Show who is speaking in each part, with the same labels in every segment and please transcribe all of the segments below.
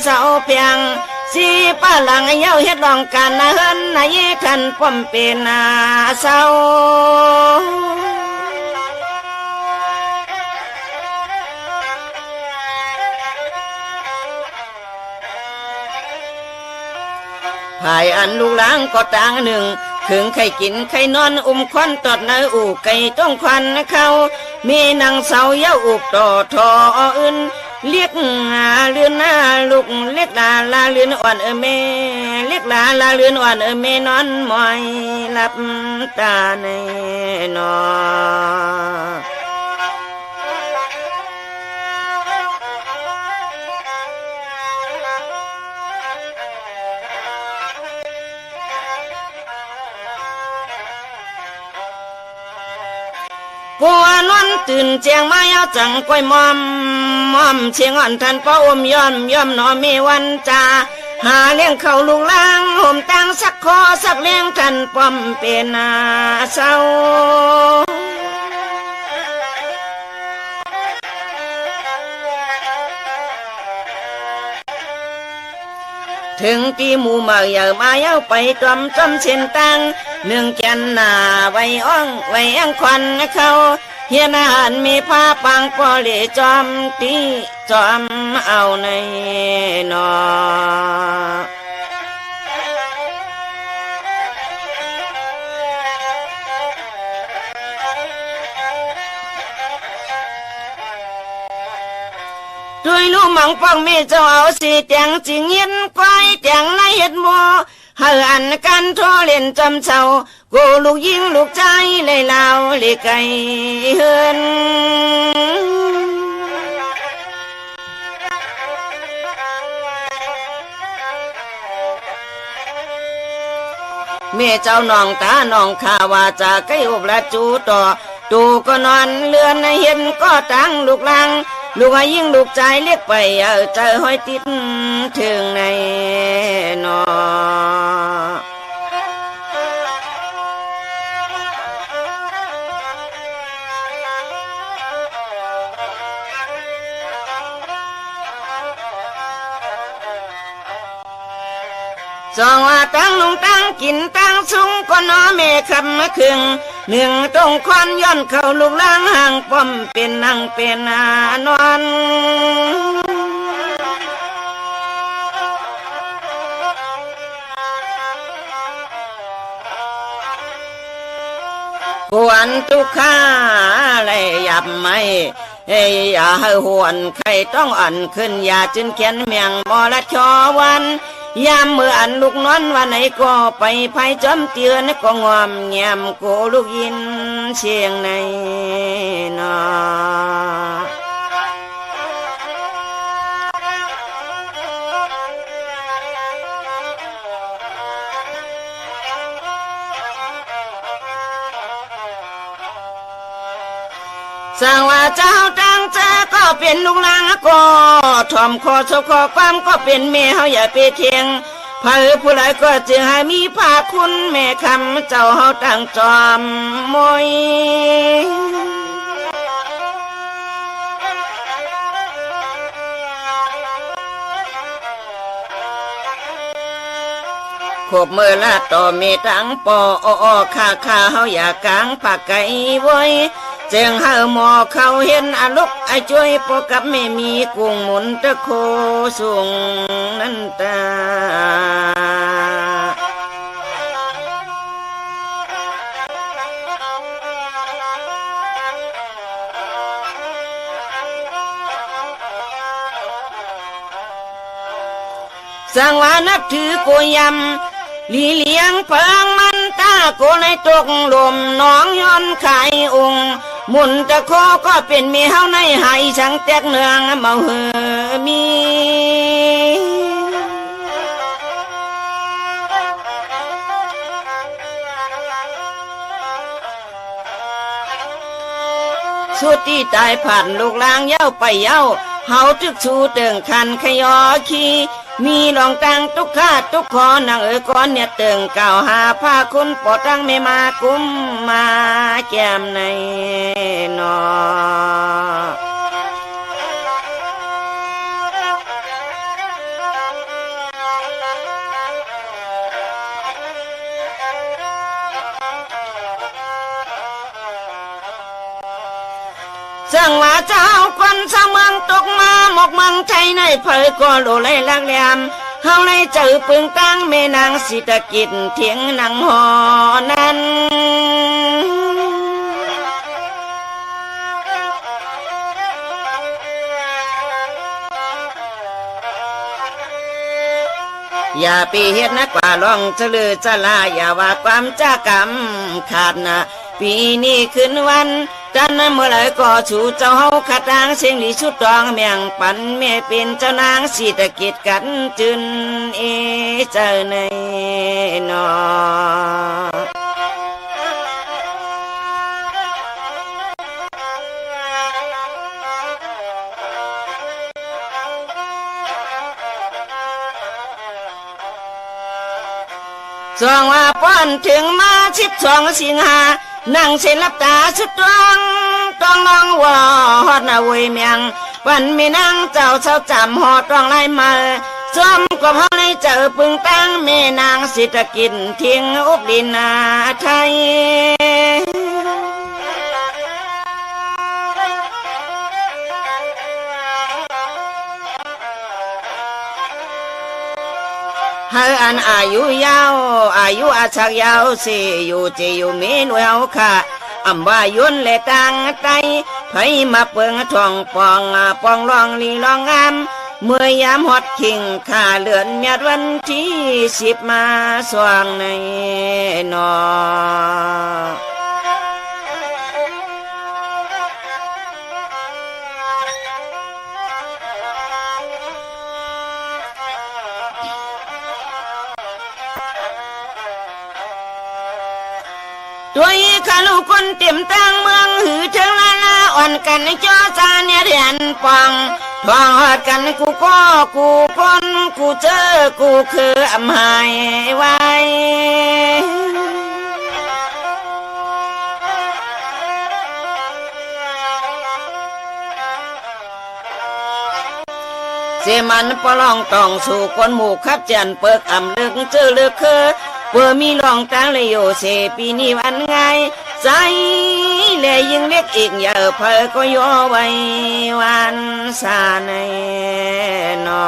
Speaker 1: เสาเพียงสีป้าหลังเย้าเฮ็ดลองการนะเฮินนะยี่ขันป้อมเป็นนาเศร้าภายอันลูกหลางก็ต่างหนึ่งถึงไข่กินไข่นอนควันตอดเนื้ออูไก่ต้องควันเขามีนางเสาเย้าอุกต่อทออื่นเรียกเลือนหน้าลูกเรียกลาเลือนอ่อนเมเรียกลาเลือนอ่อนเมนอนมอยหลับตาในนอปัวนอนตื่นเจียงมาเย้าจังก้อยมอมเชียงอ่อนทันป้าอมย่อมหนอมีวันจาหาเลี้ยงเขาลูกล้างห่มตังสักคอสักเลี้ยงทันป้อมเป็นนาเศร้าถึงปีหมู่มาอย่ามาเย้าไปจอมเช่นตังเนื่องแก่นหน้าไว้อ่องไว้อังควันเขาเฮียนอาหารมีผ้าปังปอเลจอมตีจอมเอาในนอด้วยลูกมังป้องมีเจ้าเอาสีแจงจิงเย็นก้อยแจงในเห็ดมัวเฮาอันกันโทเล่นจำเศร้ากูลูกยิงลูกใจเลยลาวเลยไก่เฮินเมื่อเจ้าน้องตาน้องข้าว่าจะไก่อบละจูต่อตูก็นอนเลือนเห็นก็ตั้งลูกลังลูกยิ่งลูกใจเรียกไปเจอห้อยติดถึงในนอจองว่าตั้งลงตั้งกินตั้งสุงก็นอเมฆขับมาคึงหนึ่งตรงควันย้อนเข้าลูกล้างห่างป้อมเป็นนั่งเป็นนอนกวนทุกข้าเลยยับไม่อย่าให้หวนใครต้องอ่อนขึ้นอย่าจึงเขียนเมียงมอละชอวันยามเมื่ออันลูกนอนวันไหนก็ไปภัยจอมเตือนก็งอมเงียมโกลูกยินเชียงในนอสร้างว่าเจ้าตั้งใจก็เป็นลูกหลานก็ถ่อมคอชกคอความก็เป็นแม่เฮาอย่าไปเทียงเผอผู้ใดก็จึงให้มีภาคุณแม่คำเจ้าเฮาตั้งจอมมวยขบมือละต่อมีทั้งปอข้าเฮาอย่ากางปากไก่ไว้เจียงเฮาหมอเขาเห็นอลุกไอช่วยปกับไม่มีกุ้งหมุนตะโคสูงนั่นตาสังวานับถือโกยำลีเลี้ยงเพิงมันตาโกในตกลมน้องย้อนไข่องค์มุนตะโคก็เป็นเมียเฮาในหายช่างแตกเนืองเมาเฮมีสุดที่ตายผ่านลูกลางเย้าไปเย้าเฮาทึกชูเติงคันขยอขี้มีลองตังทุกข้าทุกขอนางก้อนเนี่ยเติงเก่าหาผ้าคุณปอตั้งไม่มากุมมาแก้มในนอ เสื่องว่าเจ้าควันสาวเมืองตกมาหมกเมืองไทยในเผยก็โลเลยลักแหลมเฮาเลยเจอปึงตั้งแม่นางสิตะกิจเถียงนางหอนั้นอย่าปีเฮ็ดนักกว่าลองจะลือจะลาอย่าว่าความจ้ากรรมขาดนะปีนี้ขึ้นวันจันทร์เมื่อไรก็ชูเจ้าเฮาขัดทางเสียงหลีชุดตองเมียงปันแม่เป็นเจ้านางสิตะกิจกันจึนเจอในนอสองว่าป้อนถึงมา12 สิงหานั่งเส้นลับตาสุดต้องลองว่าฮอดนาเวยเมียงวันมีนางเจ้าเช้าจำฮอดต้องไล่มาซ้อมกับเฮาในเจอปึงตั้งแม่นางสิตะกิจทิ้งอุบดินนาไทยให้อันอายุยาวอายุอาชักยาวสิอยู่จะอยู่มีหน่วยเอาค่ะอำว่ายุนและต่างไตไผมาเปิงทองปองรองลีรองงามเมื่อยามฮอดคิงข้าเลือนเมียดวันที่10มาสว่างในนอตัวอีขาลูกคนเต็มตั้งเมืองหือถึงลาอ่อนกันจอจาเนี่ยเรียนปองทองหอดกันกูก็กูคนกูเจอกูคืออำหายไว้เสมันปลองต้องสู่คนหมู่ขับจันเปิกอำลึกเจอลึกคือเพื่อมีลองตั้งเลยโยเสปีนี้วันไงใจเลยยิ่งเล็กอีกอย่าเพอก็ย่อไว้วันสาในนอ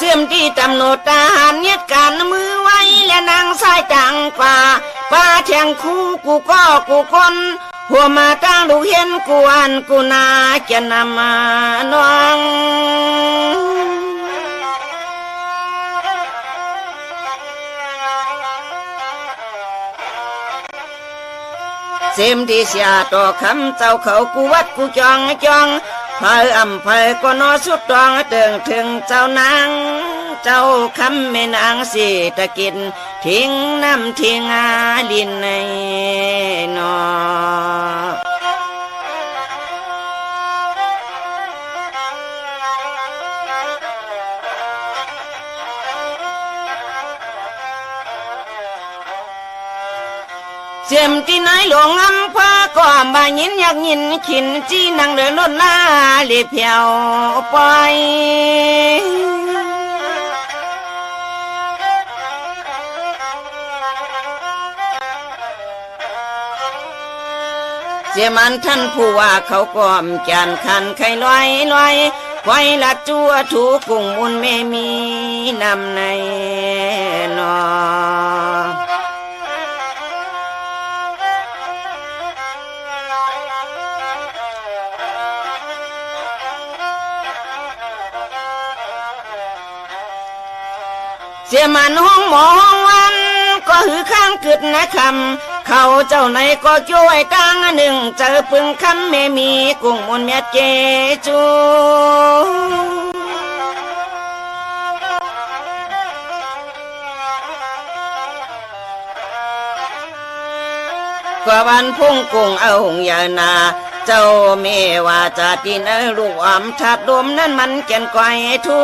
Speaker 1: เสื่อมที่ตำโนดทหารเนียดการมือไว้และนางสายจังกว่าป้าแทงคู่กูก็กูคนหัวมาตั้งลูกเห็นกูอันกูนาจะนำมาน้องเสมที่เสียต่อคำเจ้าเขากูวัดกูจองเพออำเพอก็นอสุดตองเติงถึงเจ้านางเจ้าคำแม่นางสิตะกินทิ้งน้ำทิ้งอาลินในนอเสียมที่ไหนหลวงอำพาก็บ่ายินอยากยินขินจีนังเดินล้นลาเลียเพียวปล่อยเสียมันท่านผู้ว่าเขาก้อมจานคันไข่ลอยไฟละจั่วถูกุ้งมุนไม่มีนำในนอเสียมันห้องหมอห้องวันก็หือข้างกึดนะคำเขาเจ้าไหนก็ช่วยตั้งหนึ่งเจอปึงคำไม่มีกุ้งมนเมียเจจูกว่าวันพุ่งกุ้งเอาหงยานาเจ้าเมว่าจะดินลูกอำทัดดมนั้นมันแก่นก้อยทู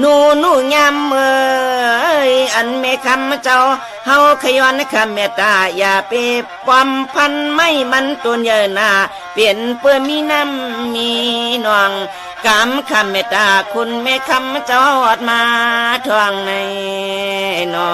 Speaker 1: นูยำเมยอันเมคำเจ้าเฮาขย้อนคำเมตตาอย่าไปปอมพันไม่มันตุนเยนา เปลี่ยนเปื้อมีน้ำมีหนองกำคำเมตตาคุณแม่คำจอดมาทวงในนอ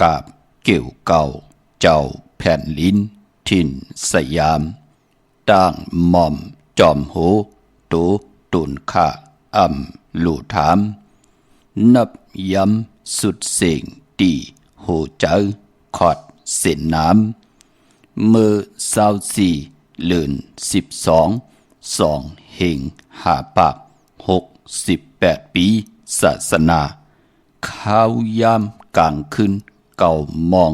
Speaker 2: กาบเกี่ยวเก่าเจ้าแผ่นลิ้นถิ่นสยามตั้งหม่อมจอมโหตูตุนข้าหลู่ถามนับย้ำสุดเสียงตีโหเจอขอดเส้นน้ำมือ24 เดือน 12 2 เฮงหาปาก68 ปีศาสนาข้าวยามกลางคืนเก่ามอง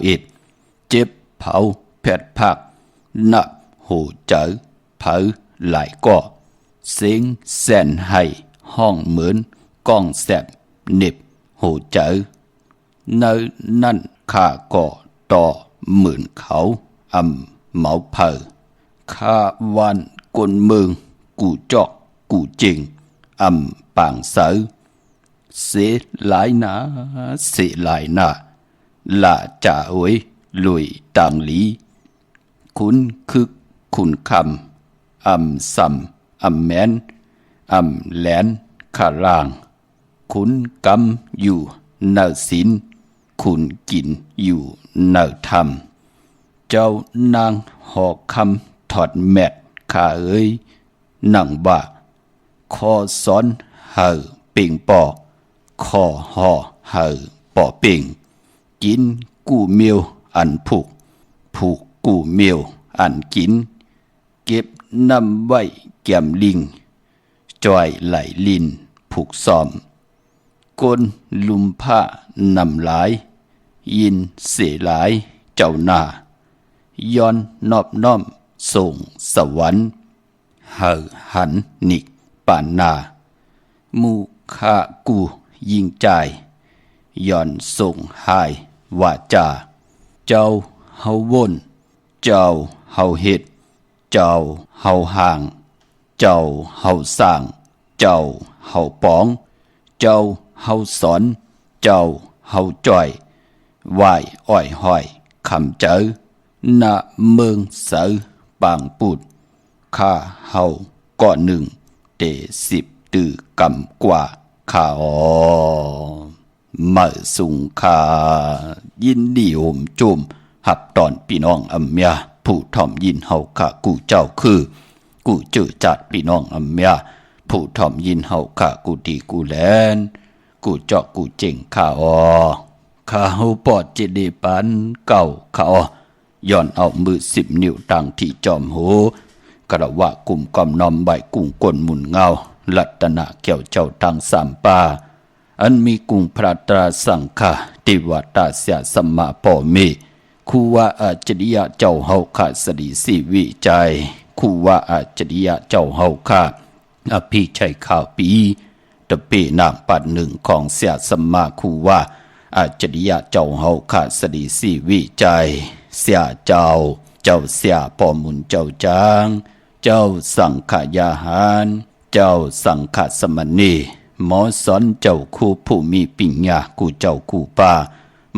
Speaker 2: 21เจ็บเผาแผดผักนับโหเจอเผาหลายก่อเสียงแสนให้ห้องเหมือนก้องแสบเน็บโหเจอเนื้อนั่นข้าก่อต่อหมื่นเขาเหมาเผอข้าวันกลเมืองกูจอกกูจริงปางเสือเสียหลายนาเสียหลายนาละจ่าเวยลุยต่างลีคุณคึกคุณคำซ้ำแมนแหลนขาล่างคุณกำอยู่เนื้อศิลคุณกินอยู่เนื้อธรรมเจ้านางหอกคำถอดแมดข้าเอ้ยนั่งบ่าคอซ้อนเห่อเป่งปอคอห่อเห่อปอเป่งกินกู้เมียวอันผูกกู้เมียวอันกินเก็บน้ำไว้แก้มลิงจอยไหลลินผูกซ้อมก้นลุมผ้านำหลายยินเสหลายเจ้าหน้าย้อนนอบน้อมส่งสวรรค์เห่อหันนิกปานนามูข้ากูยิงใจย้อนส่งหายวาจาเจ้าเฮาวนเจ้าเฮาเฮ็ดเจ้าเฮาห่างเจ้าเฮาสร้างเจ้าเฮาปองเจ้าเฮาสอนเจ้าเฮาจ่อยไหวอ้อยห้อยคำเจอณเมืองเสือปางปูดข้าเฮาก่อนหนึ่งเต10ตื่อกำกว่าข้ามาสุงคายินดีโหมจุมหับตอนพี่น้องอำเมียผู้ถ่อมยินเฮาข้ากูเจ้าคือกูเจอจัดพี่น้องอำเมียผู้ถ่อมยินเฮาข้ากูดีกูแลนกูเจาะกูเจ๋งข้าข้าเฮาปอดเจดีปันเก่าข้าย้อนเอามือ10 นิ้วตั้งที่จอมโหกระวะกลุ่มกอมนอมใบกุ้งก้นหมุนเงาลัตนะเกี่ยวเจ้าทาง3ป่าอันมีกุงพระตราสังฆาติวัตาเสียสมมาปอเมคูว่าอาจริยะเจ้าเฮาขาสดีสีวิจัยคูว่าอาจริยะเจ้าเฮาขาอภิชัยข่าวปีตะเปนางปัดหนึ่งของเสียสมมาคูว่าอาจริยะเจ้าเฮาขาสดีสีวิจัยเสียเจ้าเสียปอมุนเจ้าจางเจ้าสังขยาหารเจ้าสังฆสมณีหมอสอนเจ้าคู่ผู้มีปิญญากูเจ้าคู่ป่า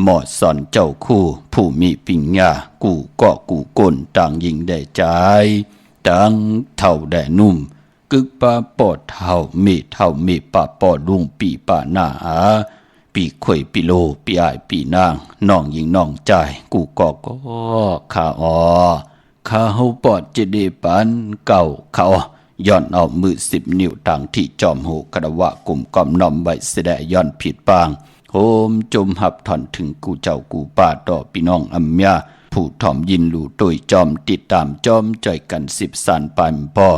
Speaker 2: หมอสอนเจ้าคู่ผู้มีปิญญากูก็กูก้นต่างยิงได้ใจต่างเท่าได้นุ่มกึกป่าปอดเท่ามีป่าปอดลุงปีป่าหน้าปีข่อยปีโลปีอายปีนางน้องยิงน้องใจกูก็ข้าข้าเฮาปอดเจดีปันเก่าข้าย้อนเอามือ10 นิ้วต่างที่จอมหูกระวะกลุ่มกอมนอมใบเสดย้อนผิดปางโห มจมหับถอนถึงกูเจ้ากูป่าต่อพี่น้องอัมยาผู้ถ่อมยินหลู่โดยจอมติดตามจอมใจกัน10สานปานปอ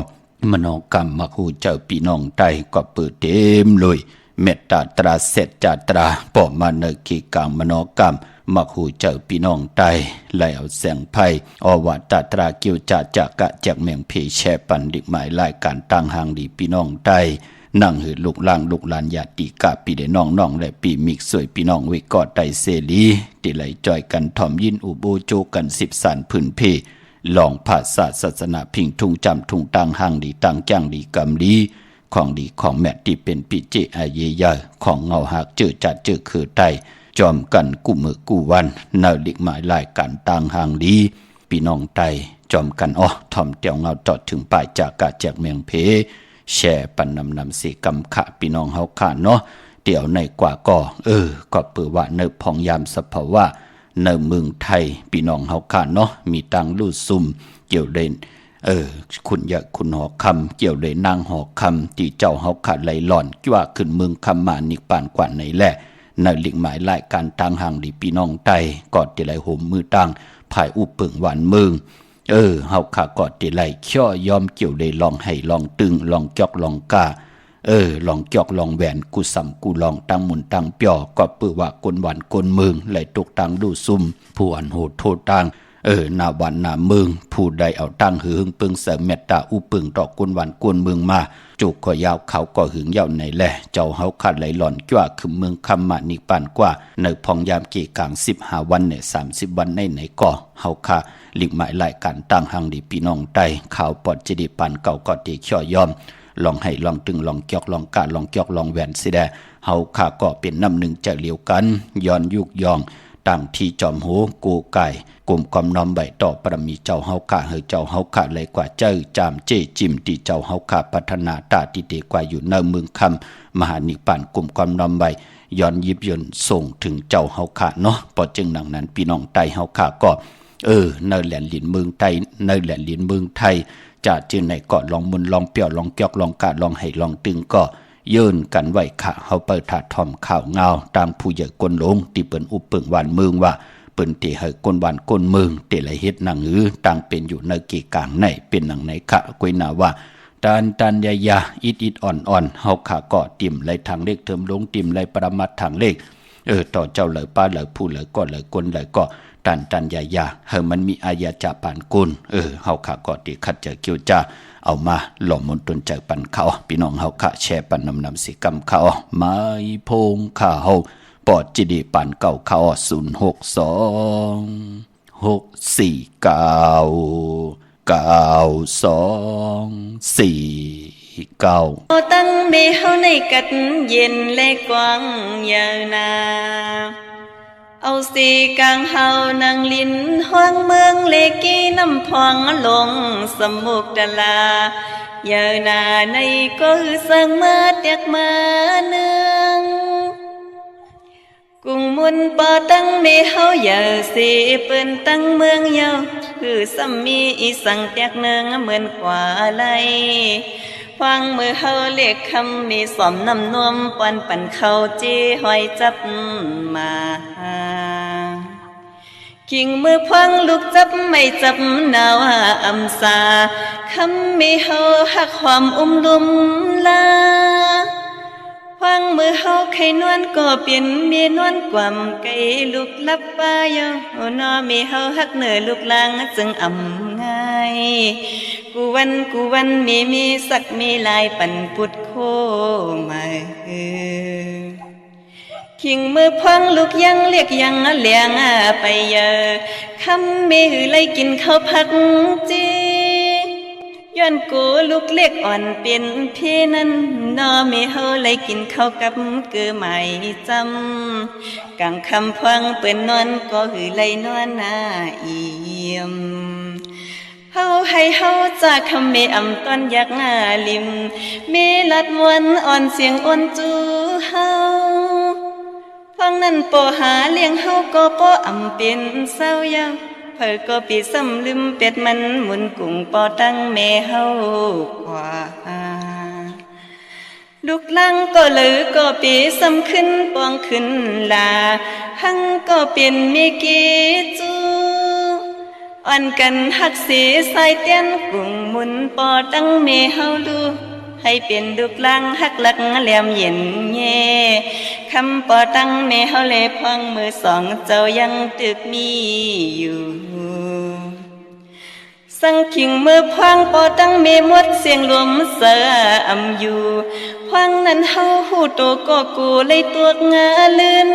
Speaker 2: มโนกรรมมักหูเจ้าพี่น้องใดก็เปิดเต็มเลยเมตตาตราเสจจาตราปอมาเนกีกลางมโนกรรมมักหูเจ้าพี่น้องใดไหลเอาแสงไพ่อวัตตราเกี่ยวจากะจากเมียงเพแช่ปันดิกหมายรายการตั้งหางดีพี่น้องใดนั่งหือลูกล่างลูกหลานญาติกาปีเดน้องและปีมิกสวยพี่น้องไว้กอดไตเสรีที่ไหลจอยกันถ่อมยินอุโบโจกัน10สานพื้นเพลองภาษาศาสนาพิงทุ่งจำทุ่งตังหางดีตังจ้างดีกำดีของดีของแม่ที่เป็นปิเจอาเยยาของเงาหักเจอจัดเจอคือไตจอมกันกู้มือกู้วันเนาลิกหมายรายการต่างหางดีพี่น้องไตจอมกันถ่อมเตียวเงาจอดถึงปลายจากกะจากเมียงเพแช่ปันนำสีกำขะพี่น้องเฮาขาเนาะเดี๋ยวในกว่าก็ก็เปิดว่าเนพองยามสภาวะในเมืองไทยพี่น้องเฮาขาเนาะมีตังลู่ซุ่มเกี่ยวเล่นคุณยะคุณหอคำเกี่ยวเลยนางหอคำที่เจ้าเฮาขาไหลหล่อนกี่ว่าขึ้นเมืองคำมานิปานกว่าไหนแหละในหลิกหมายรายการทางห่างดีพี่น้องไตกอดที่ไหลห่มมือตั้งภายอุปเปิงหวานเมืองเฮาขากอดที่ไหลเขี่อยอมเกี่ยวเลยลองให้ลองตึงลองจอกลองกาลองจอกลองแหวนกูสำกูลองตั้งหมุนตั้งเปียวก็เปื้อว่ากลหวานกลเมืองไหลตกตังดูซุ่มผู้อันโหดโทษตังนาวันนาเมืองผู้ใดเอาตั้งหือเปิงเสริมเมตตาอุปึงต่อกวนวันกวนเมืองมาจุกก็ยาวเขาก็หึงยาวในแหละเจ้าเฮาขาดไหลหล่อนกว่าคือเมืองคำมานิปานกว่าในพองยามกี่กลาง15วันเนี่ย30วันในไหนก็เฮาขาหลีกหมายรายการตั้งหังดีพี่น้องใต้ข่าวปอดจิดีปันเก่าก็ตีข่อยอมลองให้ลองตึงลองจอกลองกาลองจอกลองแหวนสิแดเฮาขาก็เป็นน้ำหนึ่งจะเหลียวกันย้อนยุกยองตั้งที่จอมโหกูไก่กลุ่มความน้อมใบต่อประมีเจ้าเฮาขาเฮเจ้าเฮาขาเลยกว่าเจ้าจามเจจิมที่เจ้าเฮาขาพัฒนาตาที่เดกว่าอยู่ในเมืองคำมหานิปานกลุ่มความน้อมใบย้อนยิบยนส่งถึงเจ้าเฮาขาเนาะพอจึงดังนั้นพี่น้องไตเฮาขาก็ในแหลนลินเมืองไทยในแหลนลินเมืองไทยจะจึงในเกาะลองมุนลองเปียวลองจอกลองกาลองให้ลองตึงก็ยื่นกันไว้ค่ะเฮาเปิดถาดทอมข่าวเงาตามผู้ใหญ่กวนหลงที่เปิ้นอุปเปิงหวานเมืองว่าเปิ้นที่ให้กวนหวานกวนเมืองเตละเฮ็ดหนังหือต่างเป็นอยู่ในกี่กลางในเป็นหนังไหนค่ะกวยนาว่าตันยาอิดอ่อนเฮาขาก็ติ่มไหลทางเลขเทิมลงติ่มไหลปรมัตถ์ทางเลขต่อเจ้าเลยป้าเลยผู้เลยก็เลยกวนเลยก็ตันยาเฮามันมีอายาจาปานกุลเฮาขาก็ติขัดเจอเกี่ยวจ้าเอามาหล่อมนตนใจปันเขาพี่น้องเฮาขะแชร์ปันนำสิกรรมเขาไม้พงข้าเฮาปอดจิดีปันเก่าเขา
Speaker 1: 06264924ตั้งเบเฮาในกัดเย็นและกว้างยาวนาเอาสีกลางเฮานังลินห้องเมืองเลกีน้ำพองลงสมุกดลายาวนาในก็สังมาเตียกมาเนืองกุ้งมุนปอตั้งเมเฮาอย่าสีเปิ้นตั้งเมืองยาวคือสัมมีอีสังเตียกเนืองเหมือนกว่าไหลฟังมือเฮาเรียกคำมีสอมน้ำนวมปันเขาจีหอยจับมากิ่งมือพังลูกจับไม่จับนาวอำสาคำมีเฮาหักความลุมลาฟังมือเฮาไข่นวลก็เปลี่ยนเมียนวลกว่ำไก่ลูกลับป้ายอนอมีเฮาหักเหนือลูกลางจึงอ่ำง่ายกูวันมีสักมีลายปั่นปุดโคมาขิงมือพังลูกยังเรียกยังเลียงไปเยอคำมีหือไล่กินข้าวผักจีย้อนกูลูกเล็กอ่อนเป็นพี่นั้นนอมีเฮาไล่กินข้าวกับเกือไม่จำกลางคำพังเปิ้นนอนก็หือไล่นอนหน้าเอี่ยมเฮาให้เฮาจากคำเมอำต้นยักหน้าลิมเมลัดวันอ่อนเสียงอ่อนจูเฮาฟังนั้นปอหาเลี้ยงเฮาก็ปออำเป็นเศร้ายาวเผอก็ปีซ้ำลืมเป็ดมันหมุนกุ้งปอตั้งแม่เฮากว่า
Speaker 3: ลูกลังก็เหลือก็ปีซ้ำขึ้นปองขึ้นลาหังก็เป็นเมกีจูอ่อนกันหักสีสายเตียนกุ่งมุนปอตั้งเมเฮาลูให้เป็นลูกลังหักหลักแหลมเย็นเย่คำปอตั้งเมเฮาเลพองมือสองเจ้ายังตึกมีอยู่สังขิงมือพวางปอตั้งเมมดเสียงรวมเสืออำอยู่พวางนั้นเฮาหูโตก็กูเลยตัวงาลืน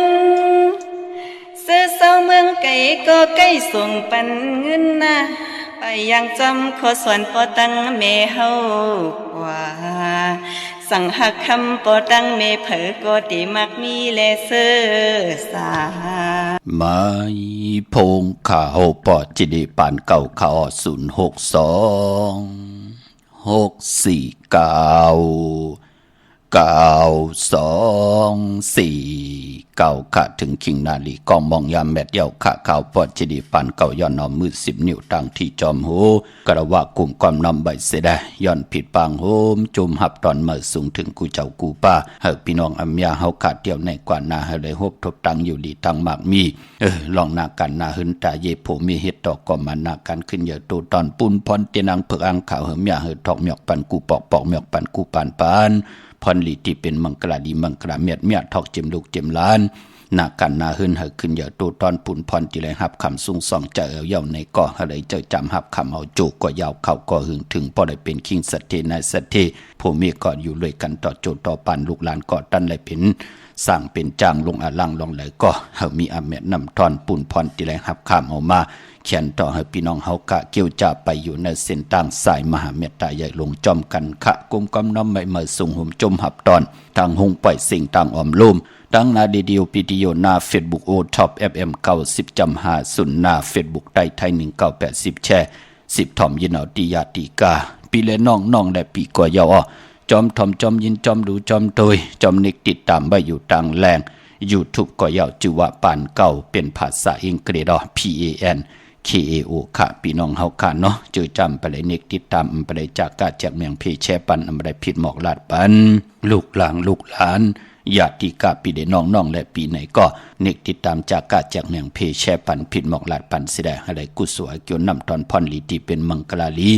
Speaker 3: เสือเศร้าเมืองไก่ก็ใกล้ส่งปันเงินนะไปยังจำขอสอนปอตั้งเมเฮากว่าสั่งหักคำปอตั้งเมเผอก็ติมักมีแลเสือสา
Speaker 2: ไม่พงข่าวปอจิดีปานเก่าข่าว062-649-9224ค่ะถึงคิงนาลีกองมองยามแมดเดียวค่ะข่าวปอจิดีปานเก่าย้อนนอมมือ10 นิ้วตั้งที่จอมหูกระว่ากลุ่มความนำใบเสดย้อนผิดปางโฮมจุมหับตอนเมื่อสูงถึงกูเจ้ากูป้าเฮาพี่น้องอัมยาเฮาขาดเดียวในกว่านาเฮาเลยฮบทบตังอยู่ดีตังมากมีลองนากันนาหึนตาเยโผมีเฮ็ดตอกก็มานากันขึ้นเยอะตูตอนปุนพรเตนังเพิกอังข่าวเฮมยาเฮทอกหมอกปันกูปอกหมอกปันกูปานพรลีที่เป็นมังกราดีมังกราเมียดทอกเจมลูกเจมล้านนากันนาหึนเฮขึ้นเยอะตูตอนปุนพรที่เลยหับคำสูงส่องเจอเย่าในก่อเฮเลยเจอจำหับคำเอาโจก็ยาวเข้าก็หึงถึงพอได้เป็นคิงสัตเทนายสัตเทผู้มีก็อยู่เลยกันต่อโจต่อปันลูกหลานก็ตันเลยเป็นสร้างเป็นจางลงอาลังลงไหลก็เฮามีอาเมดนำทอนปุ่นพรที่แรงหับข้ามออกมาเขียนต่อให้พี่น้องเฮากะเกี่ยวจะไปอยู่ในเส้นทางสายมหาเมตตาใหญ่ลงจอมกันขะกุมกำน้ำไม่เมื่อส่งหุ่มจมหับตอนทางหงปล่อยสิ่งต่างออมลุ่มดังนาดีเดียวปีเดียวนาเฟซบุ๊กโอท็อป FM 90.50นาเฟซบุ๊กไต้ไทย1980แชร์10ถ่อมยินเอาตียาตีกาปีและน้องและปีกว่ายาวจอมทอมจอมยินจอมดูจอมโดยจอมนิกติดตามไว้อยู่ต่างแรง YouTube ก็ยาวจื่อว่าปานเก่าเป็นภาษาอังกฤษPANKAO ค่ะพี่น้องเฮาค่ะเนาะจื่อจำไปเลยนิกติดตามไปเลยจากกาจากเมืองเพแชปันอำได้ผิดหมอกลาดปันลูกหลานญาติกาปีเดน้องและปีไหนก็นิกติดตามจากกาจากเมืองเพแชปันผิดหมอกลาดปันสิได้อะไรกุศลเกี่ยวนำตอนพรลีที่เป็นมังกลาลี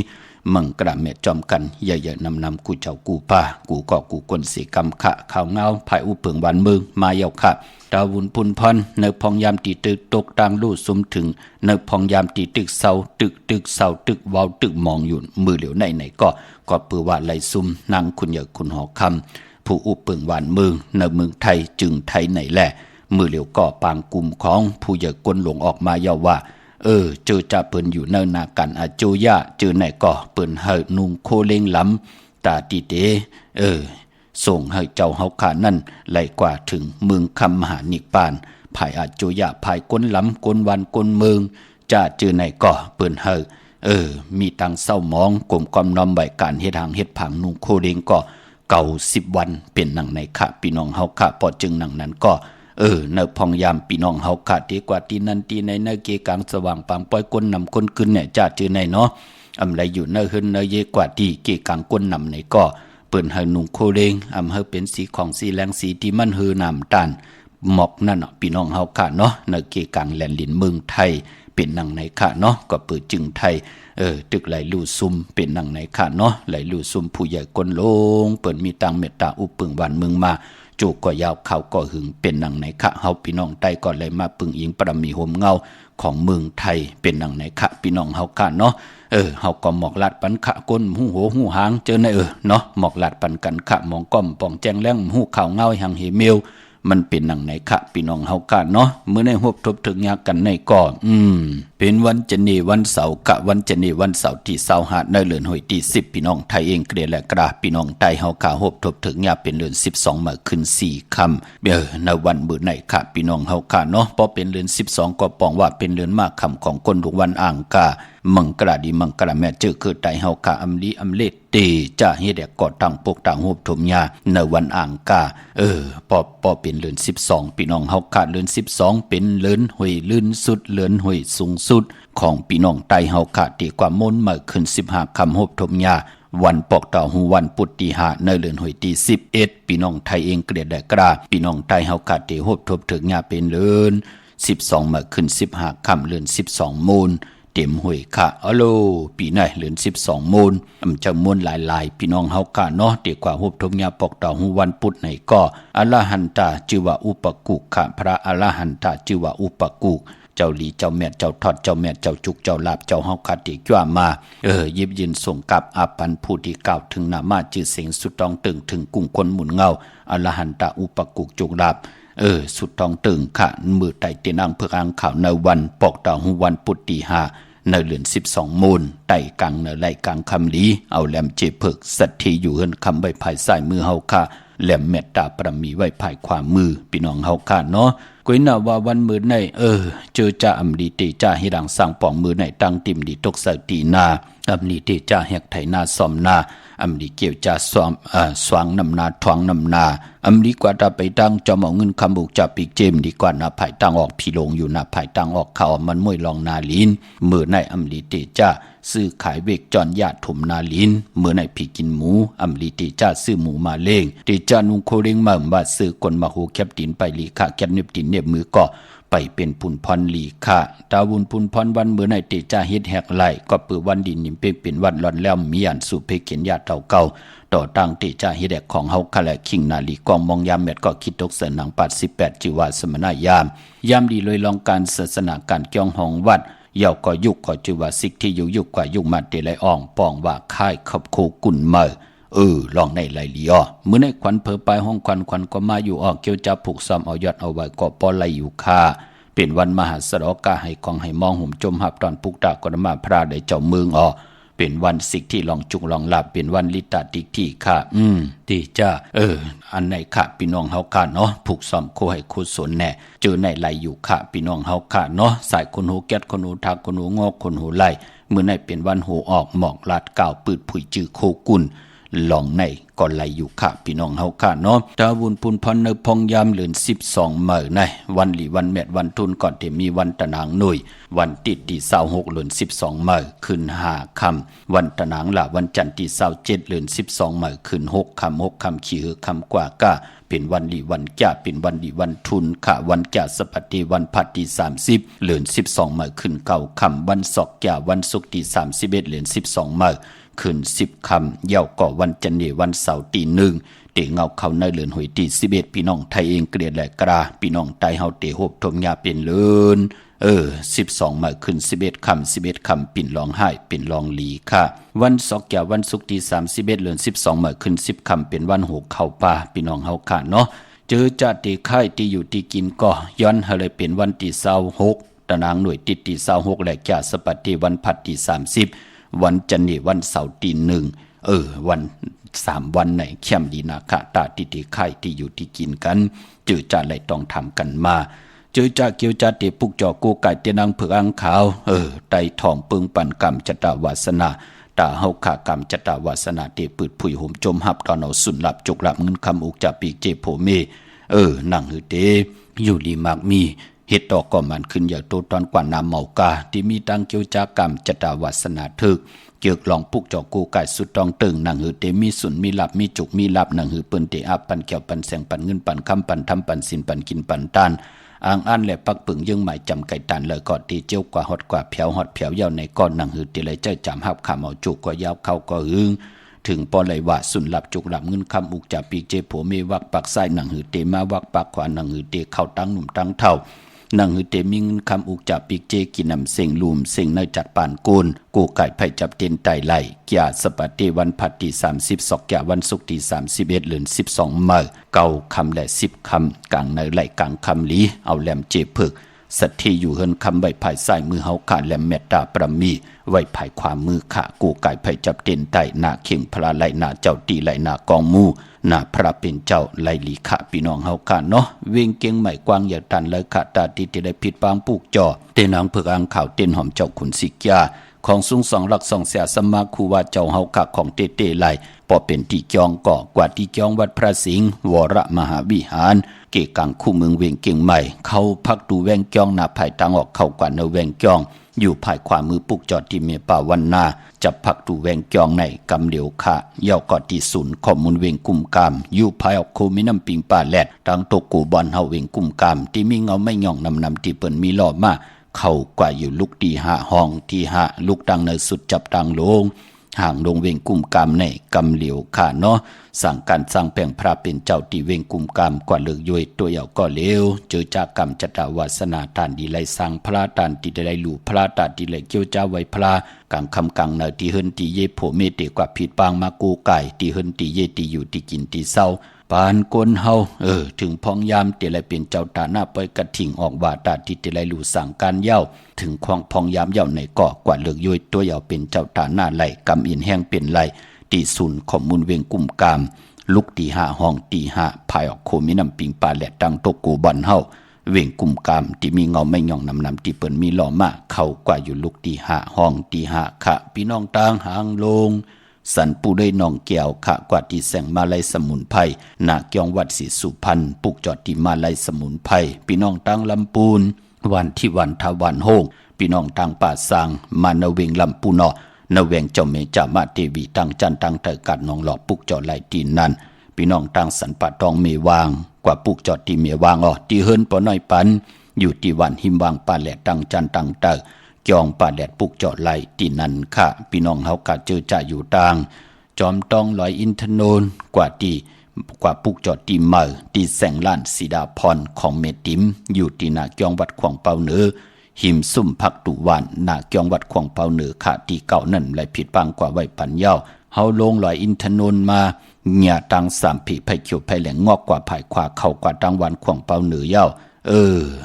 Speaker 2: มังกระเมจจอมกันใหญ่ๆนำกูเจ้ากูป้ากูก็กูกลสีกำขะข่าวเงาภายอุเปิงวันเมืองมาเยาค่ะดาวุนพุนพรในพองยามตีตึกตกต่างลู่ซุมถึงในพองยามตีตึกเศร้าตึกเศร้าตึกวาวตึกมองอยู่มือเหลียวไหนก็เปือว่าไหลซุมนางคุณเหยคุณหอคำผู้อุเปิงวันเมืองในเมืองไทยจึงไทยไหนแหละมือเหลียวก็ปางกลุ่มของผู้เหยกลหลงออกมาเยาว่าเจอจะเปิ้นอยู่เนินนากันอาโจยะเจอไหนก็เปิ้นเฮนุงโคเลงล้ำตาตีเตส่งให้เจ้าเฮาขานั่นไหลกว่าถึงเมืองคำมหานิปานภายอาโจยะภายก้นล้ำก้นวันก้นเมืองจะเจอไหนก็เปิ้นเฮมีตังเศร้ามองกลมกอมน้อมใบการเฮ็ดหางเฮ็ดผังนุงโคเลงก็เก่า10 วันเป็นหนังในค่ะพี่น้องเฮาค่ะพอจึงหนังนั้นก็เนพองยามพี่น้องเฮาขาดดีกว่าที่นั่นที่ในเกกลางสว่างปางปล่อยก้นนำก้นขึ้นเนี่ยจ้าจือในเนาะอำไรอยู่เนหึนเนเยกว่าที่เกกลางก้นนำในก็เปิ้นให้นุ่งโคเลงอำเฮาเป็นสีของสีแรงสีที่มันหือน้ำตาลหมอกนั่นพี่น้องเฮาขาดเนาะเนเกกลางแลนลินเมืองไทยเป็นหนังในค่ะเนาะก็เปิดจึงไทยตึกไหลลู่ซุมเป็นหนังในค่ะเนาะไหลลู่ซุมผู้ใหญ่ก้นลงเปิ้นมีตังเมตตาอุปึงวันเมืองมาจูก็ยาวเขาก็หึงเป็นหนังในคะเฮาพี่น้องใต้ก็เลยมาปึงอิงปรมีโฮมเงาของเมืองไทยเป็นหนังในคะพี่น้องเฮาค่ะเนาะเฮาก็หมอกลาดปันคะก้นหูโหหูหางเจอในเนาะหมอกลาดปันกันคะมองก้อมป่องแจ้งแล้งหูข่าวเงาหังเหเมวมันเป็นหนังในคะพี่น้องเฮาค่ะเนาะมื้อในฮบทบถึงยากันในก็เป็นวันจันนีวันเสาร์กะวันจันนีวันเสาร์ที่25ในเดือนหอยที่10พี่น้องไทยเองเกลียและกราพี่น้องใต้เฮาค่ะฮบทบถึงยาเป็นเดือน12มาขึ้น4ค่ำในวันมื้อไหนค่ะพี่น้องเฮาค่ะเนาะพอเป็นเดือน12ก็ปองว่าเป็นเดือนมากค่ำของคนทุกวันอ่างกามังกราดีมังกราแม่เจอคือไต้เฮาค่ะอำลีอำเลเตจะเฮ็ดแดกก่อตั้งปกตั้งฮบทมยาในวันอ่างกาพอเป็นเดือน12พี่น้องเฮาค่ะเดือน12เป็นเดือนหอยลื่นสุดเดือนหอยสูงสุดของพี่น้องไต้เฮาค่ะที่กว่ามนต์มาขึ้น15ค่ำฮบทมยา วันปอกเต่าหูวันปุตติหะในเดือนหอยที่11พี่น้องไทยเองเกลียดได้กล้าพี่น้องไทยเฮากะเตฮบทบถึงญาเป็นเลือน12มาขึ้น15ค่ำเดือน12มูลเต็มหวยค่ะอะโลปีไหนเดือน12มูลจะมูลหลายๆพี่น้องเฮากะเนาะดีกว่าฮบทบญาปอกเต่าหูวันปุตไหนก็อรหันตาชื่อว่าอุปกุกค่ะพระอรหันตาชื่อว่าอุปกุกเจ้าหลีเจ้าแม่เจ้าทอดเจ้าแม่เจ้าจุกเจ้าลาบเจ้าเฮาคาติจ้ามายิบยืนส่งกับอาปันผู้ที่กล่าวถึงนามาชื่อเสียงสุดต้องตึงถึงกุ้งคนหมุนเงาอรหันตาอุปกุกจุกลาบสุดต้องตึงค่ะมือไต่เตียนางเพื่ออ่างข่าวในวันปอกดาวหูวันปุตติหาในเดือน12มูลไต่กังในไล่กังคำลีเอาแหลมเจเพิกสัตทีอยู่เฮินคำใบภายใส่มือเฮาค่ะแหลมเมตตาประมีไว้ภายขวามือพี่น้องเฮาค่ะเนาะกุยน่าว่าวันมือในเจอจ่าอำลีเตจ่าให้ดังสร้างป่องมือในตั้งติมดีตกใส่ตีนาอำลีเตจ่าแหกไถนาซ่อมนาอำลีเกี่ยวจ่าซ้อมสว่างนำนาทวงนำนาอำลีกว่าตาไปตั้งจอมเอาเงินคำบุกจับปีกเจมดีกว่านาภายตั้งออกพี่ลงอยู่นาภายตั้งออกเขามันมวยลองนาลินมือในอำลีเตจ่าซื้อขายเวกจอนญาติถมนาลินเมื่อในพี่กินหมูอำลีเตจ่าซื้อหมูมาเล่งเตจ่านุงโคเร่งมาบ่าซื้อคนมาโหแคบดินไปลีค่ะแคบเน็บดินเน็บมือก็ไปเป็นปุ่นพรลีค่ะดาวุนปุ่นพรวันเมื่อในเตจ่าเฮ็ดแหกไหลก็เปื้อวันดินนิ่มเป็นวันร้อนแล้วมีอันสู่เพเขียนญาติเท่าเก่าต่อตั้งเตจ่าเฮ็ดแหกของเฮาค่ะและคิงนาลีกองมองยามแมดก็คิดตกเสนหนัง88จิวาสมณยามดีเลยลองการศาสนาการเกี่ยงห้องวัดเยาก็ยุกก็จือว่าสิกที่ยุกกว่ายุกมาเตไลอ่องปองว่าค่ายขับโคกุนเมอลองในไหลลีอ้อมื้อในขวัญเผอไปห้องขวัญก็มาอยู่ออกเกี่ยวจับผูกซ้อมเอายอดเอาไว้ก็ปอไหลอยู่ค่าเป็นวันมหาสรกาให้กองให้มองห่มจมหับตอนปุกตากรมาพระได้เจ้าเมืองอ้อเป็นวันสิกที่ลองจุกลองหลับเป็นวันลิตาติกที่ค่ะที่จ้าอันไหนค่ะพี่น้องเฮาค่ะเนาะผูกซ้อมโคให้โคสนแน่เจอในไหลอยู่ค่ะพี่น้องเฮาค่ะเนาะสายคนหูแก๊ดคนหูทักคนหูงอกคนหูไหลเมื่อในเป็นวันหูออกหมอกลาดก่าวปืดผุยจือโคกุนหลองในก่อนไหลอยู่ค่ะพี่น้องเฮาค่ะเนาะตาวุนปุนพรในพองยามเดือน12เมื่อในวันหลีวันแมดวันทุนก่อนที่มีวันตะนางหน่วยวันติดที่26เดือน12เมื่อขึ้น5ค่ำวันตะนางละวันจันทร์ที่27เดือน12เมื่อขึ้น6ค่ำขี้หือค่ำกว่าก้าเป็นวันหลีวันแก่เป็นวันหลีวันทุนค่ะวันแก่สปัตติวันพัดที่30เดือน12เมื่อขึ้น9ค่ำวันศอกแก่วันศุกร์ที่31เดือน12เมื่อขึ้น10ค่ำเย่าก่อวันจันทร์วันเสาร์ที่1เตเงาเข้าในเลือนหวยที่11พี่น้องไทยเองเกลียดและกราพี่น้องไทยเฮาเตโฮบทมยาเป็นเลือน12มาขึ้น11ค่ำปิ่นร้องไห้ปิ่นร้องหลีค่ะวันศอกแก่วันศุกร์ที่31เดือน12มาขึ้น10ค่ำเป็นวันโหเข้าป่าพี่น้องเฮาค่ะเนาะเจอจัดที่ค่ายที่อยู่ที่กินก็ย้อนให้เลยเป็นวันที่26ตารางหน่วยติดที่26และแก่สปัตติวันพัดที่30วันจันทร์วันเสาร์ที่1วัน3วันไหนเข้มดีนาคะตาที่ค่ายที่อยู่ที่กินกันเจอจัดอะไรต้องทำกันมาเจอจ่าเกี่ยวจ่าเตปุกจอกูไก่เตนังเผือกอังขาวไตทองปึงปันกรรมจตาวาสนาตาเฮาขากรรมจตาวาสนาเตปืดผุยห่มจมหับตอนเอาสุนหลับจุกหลับเงินคำอุกจับปีกเจโผเมนั่งหือเตอยู่ดีมากมีเฮ็ดดอกก็มันขึ้นอย่างโตตอนกว่าน้ำเมากาที่มีตังเกี่ยวจากรรมจตาวาสนาถึกเกี่ยวลองปุกจอกูไก่สุดตองตึงนั่งหือเตมีสุนมีหลับมีจุกมีหลับนั่งหือเปิ้นเตอับปันเกี่ยวปันแสงปันเงินปันคำปันทำปันสินปันกินปันตานอ่างอันและปักปึงยังหมายจำไก่ตันเลยก็ตีเจียวกว่าฮอดกว่าเผียวฮอดเผียวยาวในก้อนหนังหืดตีเลยเจ้าจำหับขามเอาจุกก็ยาวเข้าก็หึงถึงปอเลยว่าสุนหลับจุกหลับเงินคำอุกจับปีกเจโผเมวักปักไส้หนังหืดเตมาวักปักขวาหนังหืดเตเข้าตั้งหนุ่มตั้งเท่าหนังหือเตมีเงินคำอุกจับปีกเจกินนำเสียงลุมเสียงในจัดปานกูลกูไก่ไผ่จับเต็นไตไหลเกียสปัตติวันพัดที่30ศอกแก่วันศุกร์ที่31เดือน12เมื่อเก่าคำและ10คำกลางในไหลกลางคำลีเอาแหลมเจเพิกสัตที่อยู่เฮินคำใบภายใส่มือเฮาขาดแหลมเมตตาประมีไว้ภายความมือขากูไก่ไผ่จับเต็นไตหน้าเข่งพระไหลหน้าเจ้าตีไหลหน้ากองมูหน้าพระเป็นเจ้าไหลลีขะพี่น้องเฮาขาเนาะเวียงเก่งใหม่กว้างอย่าตันเลยขะตาที่ได้ผิดปางปลูกจ่อเตนางเผือกอังข่าวเต้นหอมเจ้าขุนสิกยาของสูงสองหลักสองเสียสมาคูว่าเจ้าเฮาขะของเตเตไหลพอเป็นที่จองก่อกว่าที่จองวัดพระสิงห์วรมหาวิหารเกกังคู่เมืองเวียงเก่งใหม่เข้าพักดูแวงจองหน้าภายทางออกเข้ากว่าเนแวงจอง อยู่ภายขวามือปุกจอดที่เมียป่าวันนาจับผักตูแวงจองในกำเหลียวค่ะเย่ากอดที่ศูนย์ข้อมูลเวงกุมกามอยู่ภายออกโคมิน้ำปิงป่าแลดดังตกกูบอลเฮาเวงกุมกามที่มีเงาไม่ย่องนำที่เปิ้นมีหล่อมาเข้ากว่าอยู่ลุกที่หาห้องที่หาลุกดังในสุดจับดังลงห่างลงเวงกุมกามในกำเหลียวค่ะเนาะสั่งการสร้างแปลงพระเป็นเจ้าที่เวงกุมกามกว่าเลิกย่อยตัวเหยาก็เลวเจอจากกรรมจัตวาสนาทานดีไลสร้างพระทานที่ได้หลู่พระตาที่ไลเกี่ยวจ้าไว้พระกังคำกังเนอที่เฮินที่เยโผเมเตกว่าผิดปางมากูไก่ที่เฮินที่เยที่อยู่ที่กินที่เศร้าปานกนเฮาถึงพองยามเตลัยเป็นเจ้าตาหน้าปล่อยกระถิ่งออกว่าตาที่เตลัยหลู่สั่งการเย้าถึงควงพองยามเย้าในเกาะกว่าเลิกย่อยตัวเหยาเป็นเจ้าตาหน้าไหลกำอินแห้งเป็นไหลตีศูนย์ข้อมูลเวงกุมกามลุกตีห้าห้องตีห้าภายออกโคมิน้ำปิงปลาแหลดดังตกกูบอลเฮาเวงกุมกามที่มีเงาไม่ย่องนำที่เปิ้นมีหล่อมาเข้ากว่าอยู่ลุกตีห้าห้องตีห้าค่ะพี่น้องต่างหางลงสันปูได้น้องแก้วค่ะกว่าที่แสงมาลัยสมุนไพรนาเกียงวัดศรีสุพรรณปุกจอดที่มาลัยสมุนไพรพี่น้องต่างลำปูนวันที่วันทวันโฮงพี่น้องต่างป่าสางมานาเวงลำปูนนาเวงเจ้าเมจามาเทวีต่างจันต่างเตกัดน้องหล่อปุกจอดไหลตีนนั้นพี่น้องต่างสันป่าตองเมวางกว่าปุกจอดที่เมวางที่เฮิรนปอน้อยปันอยู่ที่วันหิมวางป่าแหลดต่างจันต่างเตจองป่าแหลดปุกจอดไหลตีนั้นค่ะพี่น้องเฮากะเจอจ่าอยู่ต่างจอมต้องลอยอินทนนท์กว่าปุกจอดตีเมอตีแสงล้านสีดาพรของเมติมอยู่ที่นาเกียงวัดขวางเปาเหนือหิมซุ่มพักตุวันนาเกียงวัดขวางเปาเหนือขาที่เก่านั่นไหลผิดปังกว่าไว้ปันเย้าเฮาลงลอยอินทนนท์มาเหงี่ยตังสามผีไผ่เขียวไผ่แหลงงอกกว่าไผ่ขวาเข้ากว่าตังวันขวางเปาเหนือเย้า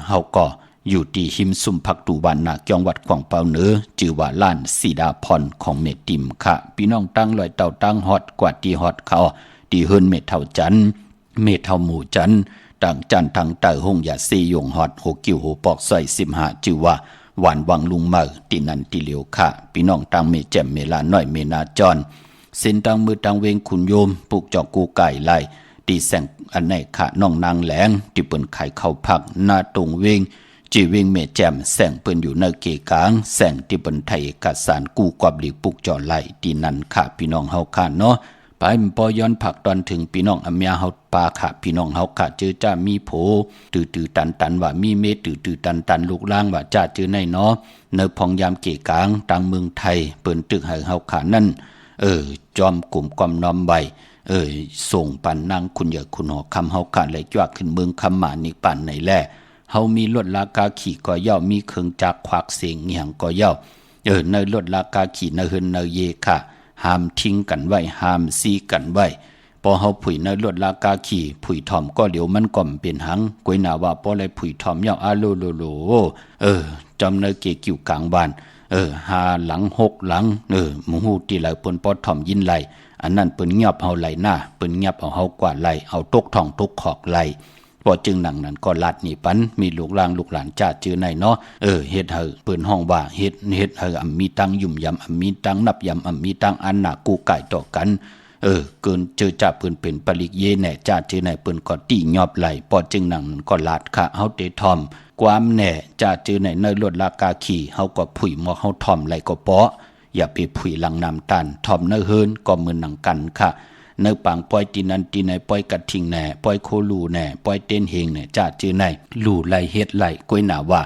Speaker 2: เฮาก็อยู่ที่หิมซุ่มพักตุวันนาเกียงวัดขวางเปาเหนือชื่อว่าล้านสีดาพรของเมติมค่ะพี่น้องตั้งลอยเต่าตั้งฮอดกว่าที่ฮอดเขาที่เฮิรนเมเท่าจันเมเท่าหมู่จันต่างจันทางเต่าหงยาซียงฮอดโหกิ้วโหปอกซอย15ชื่อว่าหวานวังลุงเมอที่นันที่เหลียวค่ะพี่น้องตั้งเมแจ่มเมลาน้อยเมนาจรเส้นตังมือตังเวงขุนโยมปลูกจอกกูไก่ไหลตีแสงอันไหนค่ะน้องนางแหลงที่เปิ้นไข่เข้าพักหน้าตรงเวงจีเวงเมแจ่มแสงเปิ้นอยู่ในเกกางแสงที่เปิ้นไทยเอกสารกู้กอบหลีกปลูกจอไหลตีนันค่ะพี่น้องเฮาค่ะเนาะไปปอย้อนผักตอนถึงพี่น้องอเมียเฮาปาค่ะพี่น้องเฮาค่ะเจอจ้ามีโผตื่ตันว่ามีเมตื่ตันลูกล่างว่าจ้าเจอในเนาะเนพองยามเกกางตังเมืองไทยเปิ้นตึกให้เฮาค่ะนั่นจอมกลุ่มความน้อมใบส่งปันนางคุณเหยอคุณหอคำเฮาค่ะไหลจวกขึ้นเมืองคำหมานิปันในแล่เฮามีรถลากาขี่ก็ย่อมีเครื่องจักรควักเสียงเหียงก็ย่อในรถลากาขี่ในเฮินในเยค่ะห้ามทิ้งกันไว้ห้ามซีกันไว้พอเฮาผุยในรถลากาขี่ผุยถอมก็เดี๋ยวมันก่อมเป็นหังกวยหน้าว่าพอเลยผุยถอมย่ออาโลจอมในเกกิ่วกลางบ้าน5หลัง6หลังหมู่ฮู้ที่ไหลเปิ้นปอถอมยินไหลอันนั้นเปิ้นเงียบเฮาไหลหน้าเปิ้นเงียบเอาเฮากว่าไหลเอาตกท้องตกขอกไหลพอจึงหนังนั้นก็ลัดนี่ปันมีลูกหลานจ้าจื้อในเนาะเฮ็ดเฮาเปิ้นห้องว่าเฮ็ดเฮามีตังยุ่มยำมีตังนับยำมีตังอันหน้ากูไก่ต่อกันเกินเจอจ่าเปิ้นเป็นปริกเยแน่จ้าจื้อในเปิ้นก็ตียอบไหลพอจึงหนังนั้นก็ลัดค่ะเฮาเตทอมความแน่จ้าจื้อในรถลากาขี่เฮาก็ผุยหมอเฮาทอมไหลก็เปาะอย่าไปผุยหลังน้ำตันทอมเนเฮินก็มือหนังกันค่ะเนื้อปังปล่อยตีนันตีในปล่อยกัดทิ้งแน่ปล่อยโคลูแน่ปล่อยเต้นเฮงแน่จ้าจื้อในลู่ไหลเฮ็ดไหลก้อยหน้าว่า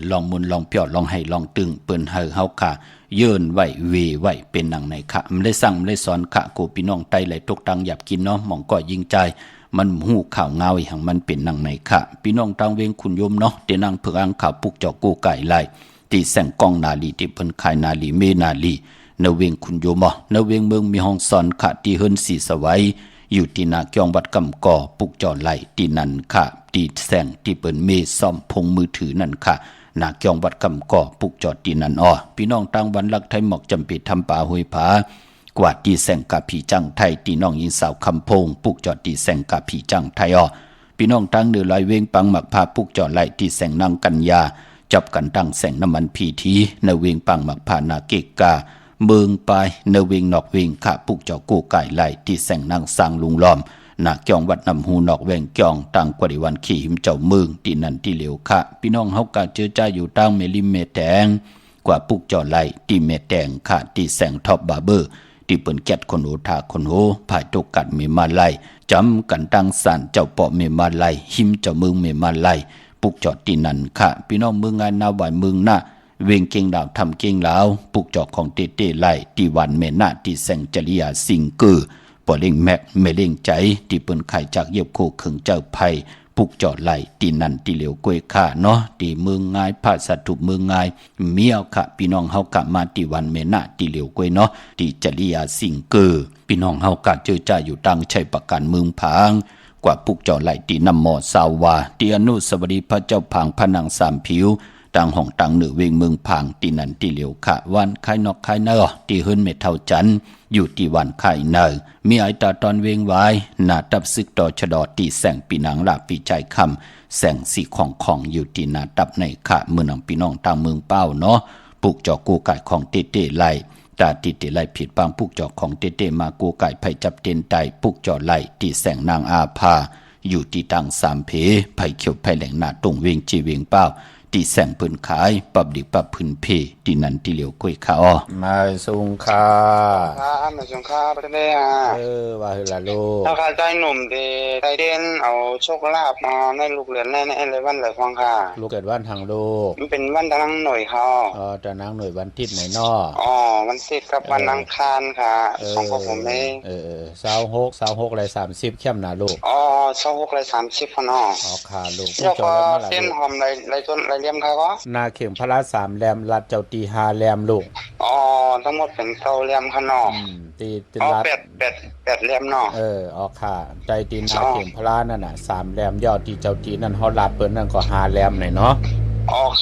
Speaker 2: ลองมุนลองเปียวลองให้ลองตึงเปิ้นเฮาค่ะเยินไหวเวไหวเป็นหนังในค่ะมันได้สั่งมันได้สอนค่ะโกพี่น้องไตไหลตกตังหยับกินเนาะหม่องก็ยิงใจมันหูข่าวเงาอย่างมันเป็นหนังในค่ะพี่น้องตังเวงคุณโยมเนาะเตนังเพื่ออังข่าวปุกเจาะกูไก่ไหลตีแสงกองนาลีที่เปิ้นขายนาลีเมนาลีนเวงคุณโยมนเวงเมืองมีห้องสอนค่ะที่เฮิรนสีสวัยอยู่ที่นาเกียงวัดกำก่อปุกจอไหลที่นั่นค่ะที่แสงที่เปิ้นเมซ่อมพงมือถือนั่นค่ะนาเกียงวัดกำก่อปุกจอดที่นั่นพี่น้องต่างวันลักไทยหมอกจำปีทำป่าห้วยผากว่าที่แสงกะผีจังไทยที่น้องยิงสาวคำพงปุกจอดที่แสงกะผีจังไทยพี่น้องต่างเดือลอยเวงปังหมักพาปุกจอดไหลที่แสงนางกัญญาจับกันตั้งแสงน้ำมันพีทีนเวงปังหมักพานาเกกาเมืองไปนเวงนอกเวงขาปุกเจ้ากูไก่ไหลที่แสงนางสร้างลุงล้อมนาเกียงวัดนำหูนอกแวงเกียงต่างกว่าดิวันขี่หิมเจ้าเมืองที่นั่นที่เหลียวค่ะพี่น้องเฮากะเจอใจอยู่ตั้งเมลิมเมแดง กว่าปุกจอไล่ตีเมแดงค่ะตีแสงท็อปบาร์เบอร์ที่เปิ้นแก๊ดคนโอทาคนโหภายตกกัดเมมาไล่จำกันตั้งสารเจ้าเปาะเมมาไล่หิมเจ้าเมืองเมมาไล่ปุกจอดตีนั่นค่ะพี่น้องเมืองงานนาไหวเมืองหน้าเวงเก่งดาวทำเก่งลาวปุกจอกของเต้ไล่ตีวันเมนาตีแสงจริยาสิงเกอปอเล่งแม็กเมเล่งใจที่เปิ้นไข่จากเย็บโคขึงเจ้าไผ่ปุกจอดไหลตีนันตีเหลียวกล้วยข่าเนาะตีเมืองง่ายภาษาถูกเมืองง่ายเมียวค่ะพี่น้องเฮากะมาตีวันเมนะตีเหลียวกล้วยเนาะตีจริยาสิงเกอพี่น้องเฮากะเจอจ่าอยู่ตังใช้ประกันเมืองผางกว่าปุกจอดไหลตีน้ำหมอสาวาตีอนุสวรีพระเจ้าผางพนังสามผิวต่างห้องต่างเหนือเวงเมืองผางตีนันตีเหลียวค่ะวันไข่นอกไข่เนอตีเฮิรนเมเท่าจันอยู่ที่วันไข่เนอมีไอตาตอนเวงไว้หน้าตับซึกต่อชะดอตีแสงปีนังลาปีใจคำแสงสีของอยู่ที่หน้าตับในค่ะเมืองพี่น้องต่างเมืองเป้าเนาะปลูกจอกูไก่ของเต้ไล่ตาติไล่ผิดบางปลูกจอของเต้มากูไก่ไผ่จับเต้นไตปลูกจอไล่ตีแสงนางอาภาอยู่ที่ตังสามเพไผ่เขียวไผ่แหลงหน้าตรงเวงจีเวงเป้าตีแสงปืนขายปับดิปับพื้นเพตีนันตีเหลียวกล้วยข้าอ้อมาสุงค่า
Speaker 4: มาส่งข้าไปได้
Speaker 2: ว่าคือละลูก
Speaker 4: ถ้าข้าใจหนุ่มดีใจเด่นเอาโชคลาภมาในลูกเหรียญในเลยวันเลยฟังค่ะ
Speaker 2: ลูกเกิดวันทางลูก
Speaker 4: มันเป็นวันดังหน่วยเขา
Speaker 2: จะนั่งหน่วยวันทิศไหนนอ
Speaker 4: วันทิศกับวันอังคารค่ะของพวกผมเอง
Speaker 2: 26อะไร30เข้มหนาลูก
Speaker 4: 26อะไร30พน
Speaker 2: ค่ะลูก
Speaker 4: แล้วก็เส้นหอมไรต้นไรเลี่ยมค่ะก็
Speaker 2: นาเข็มพระ3แรมลัดเจ้าตี5แรมลูก
Speaker 4: ทั้งหมดเป็นเก้าเลี่ยมค่ะนอ
Speaker 2: ตี
Speaker 4: ลัด8เลี่ยมน
Speaker 2: อค่ะใจตีนาเข็มพระนั่นน่ะ3แรมยอดที่เจ้าตีนั่นเฮาลัดเปิ้นนั่นก็5แรมหน่อยเนาะ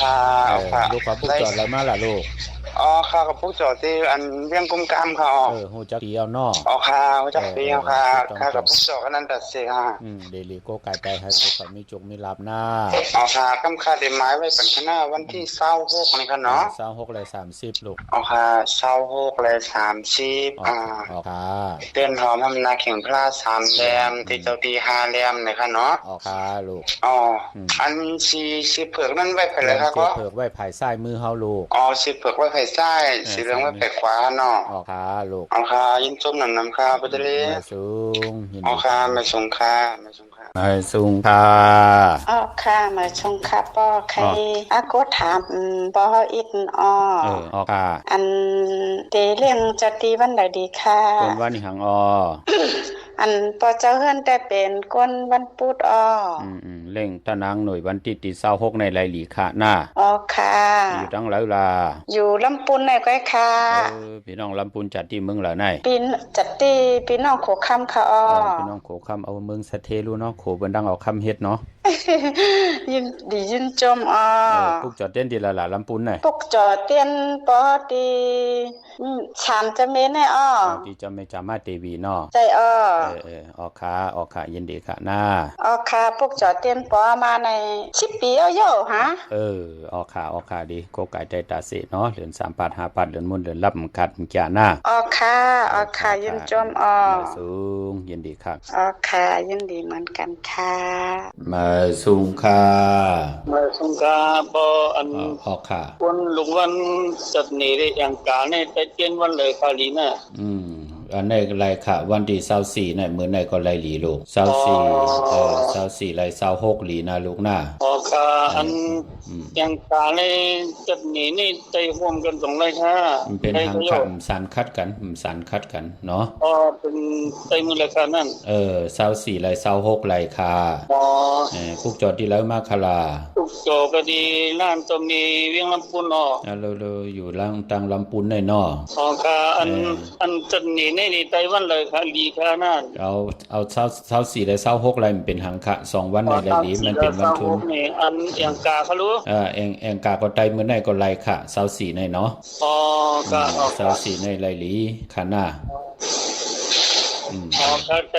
Speaker 4: ค่ะ
Speaker 2: ลูกขอปุ๊กจอดอะไรมาล่ะลูก
Speaker 4: ค่ะกับพวกจอดที่อันเวียงกุมกามค่ะ
Speaker 2: ฮู้จักตีเอานอ
Speaker 4: ค่ะฮู้จักตีเอาค่ะกับพวกจอดกันนั่นแต่สิค่ะ
Speaker 2: เดลีโกไก่ไปให้ลูกเขามีจุกมีลับหน้า
Speaker 4: ค่ะกำค่าได้หมายไว้เป็นคณะวันที่26นี่ค่ะเนาะ
Speaker 2: 26เลย30ลูก
Speaker 4: ค่ะ26เลย30
Speaker 2: ค่ะ
Speaker 4: เตือนหอมทำนาเข่งพลา3แรมที่เจ้าตี5แรมนี่ค่ะเนาะ
Speaker 2: ค่ะลูก
Speaker 4: อันสิเผือกนั่นไว้ไผเลยค่ะก็
Speaker 2: เผือกไว้ภายซ้ายมือเฮาลูก
Speaker 4: สิเผือกไว้ไผซ้ายสีเหลืองไว้ไผขวาเนาะ
Speaker 2: ค่ะลูก
Speaker 4: ค่ะยินจมนำค่ะบ่ได้เลย
Speaker 2: สูง
Speaker 4: ค่ะมาส่งค่ะ
Speaker 2: มาส่งค่ะ
Speaker 3: ค่ะมาส่งค่ะป้อใครก็ถามป้ออีก
Speaker 2: ค่ะ
Speaker 3: อันเตเลี้ยงจะตีวันใดดีค่ะ
Speaker 2: เป็นวันหัง
Speaker 3: อันปอเจ้าเฮือนแต่เป็นก้นวันพุธ
Speaker 2: เล่งตะนางหน่วยวันที่26ในไรหลีค่ะหน้า
Speaker 3: ค่ะ
Speaker 2: อยู่ตั้งหลายเวลา
Speaker 3: อยู่ลำพูนในก้อยค่ะ
Speaker 2: พี่น้องลำพูนจัดที่เมืองเหล่าไหน
Speaker 3: จัดที่พี่น้องโขคำค่ะ
Speaker 2: พี่น้องโขคำเอาเมืองสะเทรูเนาะโขเบิ่นดังเอาคำเฮ็ดเนาะ
Speaker 3: ยินจม
Speaker 2: ปุกจอดเต้นดีละลำพูนไหน
Speaker 3: ปุกจอดเต้นปอดีชามจะเมนให้
Speaker 2: ที่จะไม่จามาเตวีเนาะ
Speaker 3: ใจ
Speaker 2: ออกค่ะยินดีค่ะหน้า
Speaker 3: ค่ะปุกจอดเต้นปอมาใน10 ปีโยฮะ
Speaker 2: ออกค่ะดีโกไก่ใจตาเสเนาะเหลือน3 บาท5 บาทเหลือนมุ่นเหลือนรับคัดจ่าหน้า
Speaker 3: ค่ะยินจม
Speaker 2: สูงยินดีค่ะ
Speaker 3: ค่ะยินดีเหมือนกันค่ะ
Speaker 2: มาสูงค่ะ
Speaker 4: มาส่งค่ะบ่อัน
Speaker 2: ค่ะ
Speaker 4: วันลุงวันจัดนี่ได้อย่างกาในแต่เตียนวันเลยคาลีน่ะ
Speaker 2: อันไหนไรค่ะวันที่24น่ะมื้อไหนก็ไรหลีลูก24ไร26หลีนะลูกนะ
Speaker 4: ค่ะอันอย่างกาในจัดนี่ใจร่วมกัน2ไรค่ะ
Speaker 2: เป็นทางคำสารคัดกันเนาะ
Speaker 4: เป็นใจมือไรค่ะนั่น
Speaker 2: 24ไร26ไรค่ะพวกจอดที่แล้วมาคลา
Speaker 4: พวกจอดก็ดีร้านตรงนี้เวียงลำพูน
Speaker 2: เราอยู่ล่างตังลำพูนได้เนาะ
Speaker 4: ค่ะอันจัดนี่ในไต้หวันเลยค่ะลีค่ะนั่น
Speaker 2: เอา24และ26อะไรมันเป็นหังคะ2วันในไรลีมันเป็นวันทุน
Speaker 4: อันเองกาเขารู้
Speaker 2: เองกาก็ไต้มื้อไหนก็ไรค่ะ24ในเนาะ
Speaker 4: ค่ะ
Speaker 2: 24ในไรลีค่ะหน้า
Speaker 4: อ๋อก็ใจ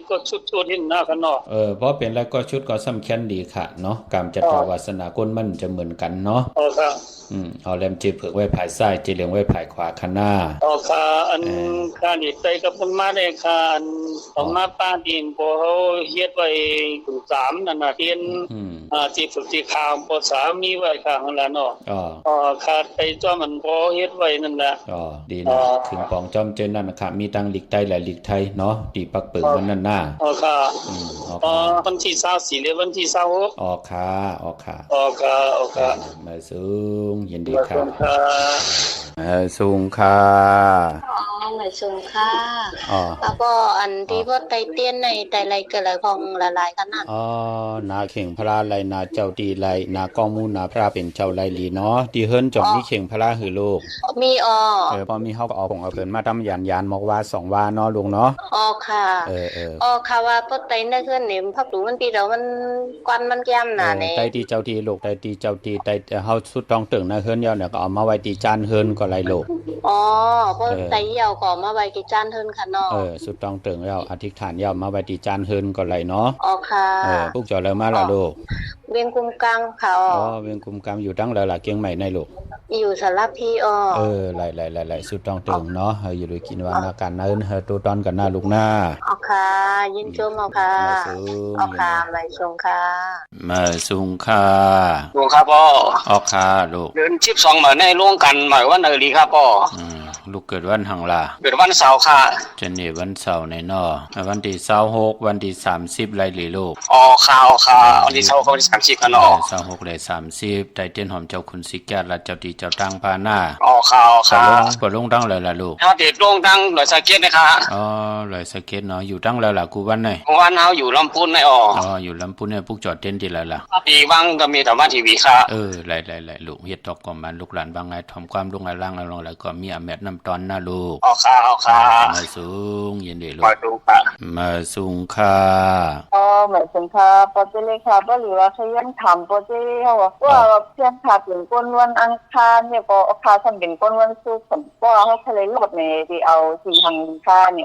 Speaker 4: ก็ชุดๆที่หน้าข้างนอก
Speaker 2: เพราะเป็นแล้วก็ชุดก็สำคัญดีค่ะเนาะกรรมจัตวาสนาก้นมันจะเหมือนกันเนาะ
Speaker 4: อ๋อครับ
Speaker 2: เอาแลมจีเผือกไว้ภายซ้ายจีเหลืองไว้ภายขวาข้างหน้า
Speaker 4: อ๋อค่ะอันข้านี่ใจกับเพิ่นมาได้ค่ะอันต่อมาป้าดินพอเฮาเฮ็ดไว้ถึง3นั่นน่ะเรียนจีฝึกจีขาวป3มีไว้ข้างนั่นแหละเนาะอ๋อค่ะใจจ้อมันพอเฮ็ดไว้นั่นแหละ
Speaker 2: ดีนะถึงปองจอมเจนนั่นนะครับมีตังหลีกใต้และหลีกไทยเนาะดีปักเปิงมันนั่นหน้า
Speaker 4: อ๋อค่ะวันที่24หรือวันที่26
Speaker 2: อ๋อค่ะอ๋อค่ะมาสูงยินดีครับสูงค่ะ
Speaker 5: ไม่สูงค่ะแล้วก็อันที่พวกไตเตี้ยนในไตไรเกิดอะไรของละลายกันนั่น
Speaker 2: นาเข่งพระไรนาเจ้าดีไรนากองมูนาพระเป็นเจ้าไรลีเนาะดีเฮิรนจบมีเข่งพระหือลูก
Speaker 5: มี
Speaker 2: พอมีเฮาก็เอาของเอาเพิ่นมาทำยานมอกว่า2ว่าเนาะลุงเนาะ
Speaker 5: ค่ะค่ะว่าพวกไตในเฮือนนี่พักดูมันปีเดียวมันกวนมันแก้มหนานี่
Speaker 2: ไตที่เจ้าที่ลูกไตที่เจ้าที่ไตเฮาสุดต้องตึงนะเฮือนยาวเนี่ยก็เอามาไว้ที่จานเฮือนก็ไรลูก
Speaker 5: พวกไตยาวก็มาไว้ที่จานเฮือนค่ะเนาะ
Speaker 2: สุดต้องตึงแล้วอธิษฐานยาวมาไว้ที่จานเฮือนก็ไรเนาะ
Speaker 5: ค่ะ
Speaker 2: พวกเจ้าเลยมาล่ะลูก
Speaker 5: เวียงกุมกลางค่ะ
Speaker 2: เวียงกุมกลางอยู่ตั้งแล้วล่ะเกียงใหม่ในลูก
Speaker 5: อยู่สารพี
Speaker 2: ไหลสุดต้องตึงเนาะอยู่ด้วยกินวันอาการนั้นตัวตอนกันหน้าลูกหน้า
Speaker 5: ค่ะยินชมค่ะค่ะมาส่งค่ะ
Speaker 2: มาส่งค่ะ
Speaker 4: ลุงครับพ่อ
Speaker 2: ค่ะลูก
Speaker 4: เดือน12มาในร่วมกันหมายว่าดีครับพ่อ
Speaker 2: ลูกเกิดวันหังล่ะ
Speaker 4: เกิดวันเสาร์ค่ะ
Speaker 2: จะนี่วันเสาร์ในนอวันที่26วันที่30ไรหรือลูก
Speaker 4: ค่ะวันที่20วันที่30กันเนาะ
Speaker 2: 26เลย30ไตเตียนหอมเจ้าคุณสิแก่ละเจ้าดีเจ้าตั้งพาหน้า
Speaker 4: ค่ะ
Speaker 2: ลงตั้งเลยล่ะลูก
Speaker 4: เด็ดลงตั้งหน่วยสเก็ตนะคะ
Speaker 2: หน่วยสเก็ตเนาะอยู่ตั้งแล้วล่ะกูวันไหน
Speaker 4: วันเฮาอยู่ลำพูนใน
Speaker 2: อยู่ลำพูนเนี่ยพวกจอดเต้นที่ไรล่ะ
Speaker 4: ปีวังก็มีธรรมะทีวีค่ะ
Speaker 2: ไหลลูกเฮ็ดตอกก่อมันลูกหลานบางไงทำความลุงล่างแล้วก็มีอเมดน้ำตอนนะลูก
Speaker 4: ค่ะ
Speaker 2: มาสูงยินดีลูก
Speaker 4: มา
Speaker 2: สูงค่ะ
Speaker 6: มาสูงค่ะปอเจเลยค่ะบ่หรือว่าขยันถามปอเจเฮาว่าเพื่อนค่ะเป็นก้นวันอังคารเนี่ยปอค่ะทำเป็นก้นวันศุกร์ก็เฮาทะเลรถนี่ที่เอาสิหังค่านี่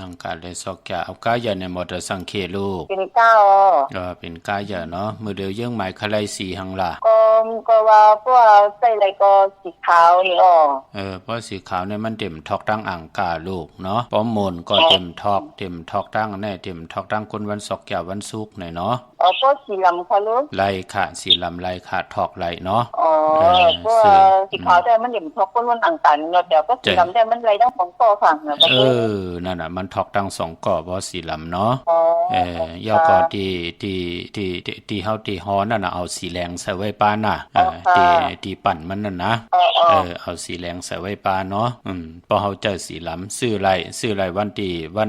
Speaker 2: อังการเลยสอกะเอากาอย่าในมอเตอร์สังเขลูก
Speaker 6: เป็นก้า
Speaker 2: เป็นกาอย่าเนาะมือเดียวยังหมายคลายสีหังล่ะ
Speaker 6: ก็ว่าพวกใส่อะไรก็สีขาวนี่
Speaker 2: เพราะสีขาวเนี่ยมันเต็มทอกตั้งอังกาลูกเนาะป้อมมนก็เต็มทอกตั้งแน่เต็มทอกตั้งคนวันสอกะวันศุกร์เนาะ
Speaker 6: พวกสีลำค่ะลูก
Speaker 2: ไล่ค่ะสีลำไล่ค่ะทอกไล่เนาะ
Speaker 6: พวกสีขาวแต่มันเต็มทอกคนวันอังคารเนาะเดี๋ยวก็สีลำแต่มันไล่ทั้ง2ต่อฝั่งนะ
Speaker 2: นั่นน่ะมันทอกตั้ง2ก่อบ่สีลำเนาะยอก็ที่เฮาที่ฮอนั่นน่ะเอาสีแดงใส่ไว้ป้าน่ะที่ปั่นมันนั่นนะเอาสีแดงใส่ไว้ป้าเนาะพอเฮาเจอสีลำซื้อไรวัน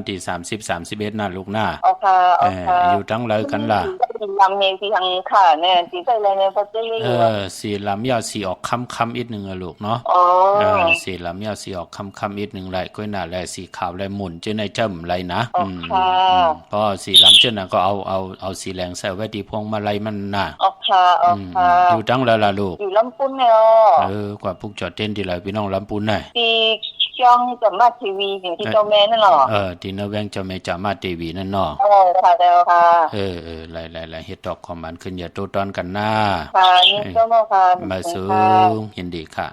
Speaker 2: ที่30 31น่ะลูกหน้าอยู่ตั้งเลยกันล่ะ
Speaker 6: สีลำเฮสีทางขาเนี่ยสีใส่อะไรเนี่ยพอจะ
Speaker 2: สีลำยาวสีออกค่ำๆอีกนึงลูกเนาะสีลำยาวสีออกค่ำๆอีกนึงไรก้อยหน้าแลสีขาวแลหมุนเจ้าในจ้ำไรนะพอสีลำเจ้าน่ะก็เอาสีแดงใส่ไว้ที่พวงมาลัยมันน่ะอยู่ตั้งแล้วล่ะลูก
Speaker 6: อยู่ลำพูนเนี่ย
Speaker 2: กว่าพวกจอดเต้นที่ไรพี่น้องลำพูนไหน
Speaker 6: ที่ช่องจามาทีวีอย่างที่เจ้าแม่นั่นหรอ
Speaker 2: ที่นแวงเจ้าแม่จามาทีวีนั่นเนาะ
Speaker 6: ค่ะแล้วค่ะ
Speaker 2: หลายเฮ็ดดอกของมันขึ้นอย่าโตตอนกันหน้า
Speaker 6: ค่ะนี่เจ้าแม่ค่ะ
Speaker 2: มาสูงยินดีค่ะ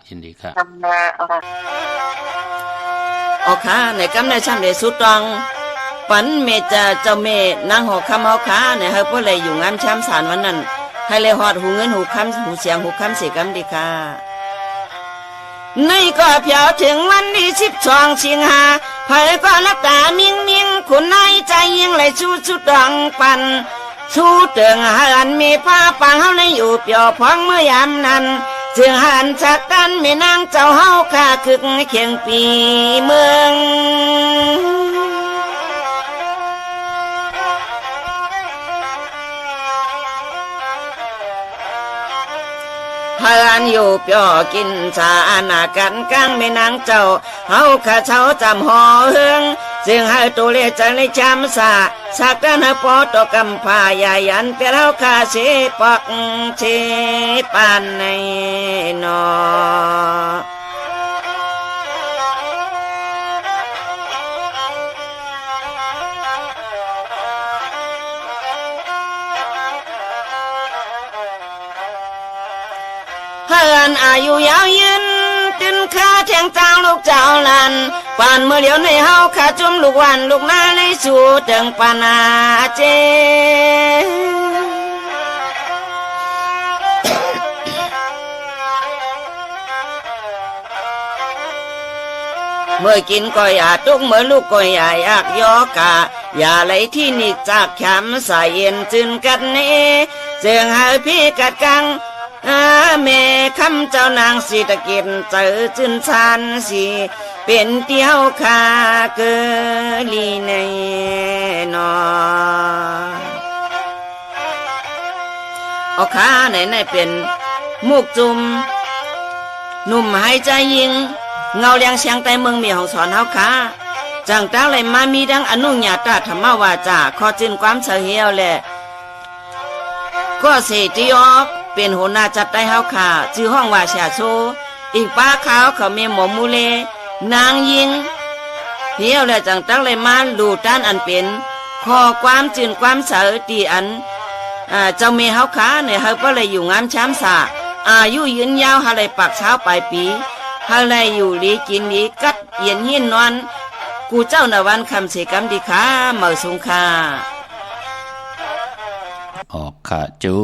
Speaker 1: ค่ะในกำในชั้นได้สุดตองปันเมจเจ้าแม่นางหอกคำเฮาค้าเนี่ยเฮาบ่เลยอยู่งานช้ำศาลวันนั้นให้เลยฮอดหูเงินหูคำหูเสียงหูคำเสียกำดีค่ะในก็เพียวถึงวันที่12สิงหาไผก็นับตามิ่งคุณนายใจยิ่งไหลสู้สุดดองปันสู้เตืองหันมีผ้าปังเฮาในอยู่เปียวพองเมื่อยามนั้นจึงหันจากกันแม่นางเจ้าเฮาค่าคึกเคียงปีเมืองเฮือนอยู่เปียวกินชาหนากันกลางแม่นางเจ้าเฮาข้าเช้าจำหอเฮืองจึงให้ตัวเลใจในจำสาสักดันให้ปอตกำพายายันเปียเฮาข้าเสปอกเชปานในนอ เฮือนอายุยาวยืนตื่นข้าแทงจางลูกเจ้าลันปานเมื่อเดียวในเฮาข้าจุ่มลูกวันลูกนาในสู่เติงปานาเจเมื่อกินก็อย่าทุกเมื่อลูกก็อย่าอยากยอกะอย่าไหลที่นิจากแขมสายเย็นจึนกันเนเจียงหาพี่กัดกังแม่คำเจ้านางสีตะเกียนเจอจึนชันสีเป็นเตี้ยวคาเกลีในนอเอาขาไหนเป็นมุกจุมหนุ่มหายใจยิงเงาเลียงเสียงใต้เมืองมีห้องสอนเฮาขาจังตั้งเลยมามีดังอนุญาตธรรมวาจาขอจินความเฉลียวแหละก็เสติออกเป็นหัวหน้าจัดได้เฮาขาชื่อห้องว่าชาโซอีกป้าขาวเขามีหมอมูเลนางยิงเฮียวแหละจังตั้งเลยมาลูด้านอันเป็นขอความจินความเฉลีตีอันเจ้าเมเฮาขาเนี่ยเฮาก็เลยอยู่งามช้ำสาอายุยืนยาวหาเลยปากเช้าปลายปีหาเลยอยู่ลีกินลีกัดเย็นหินนอนกูเจ้านาวันคำเสกำดีขาเมื่อสงคา
Speaker 2: ออกขาจุ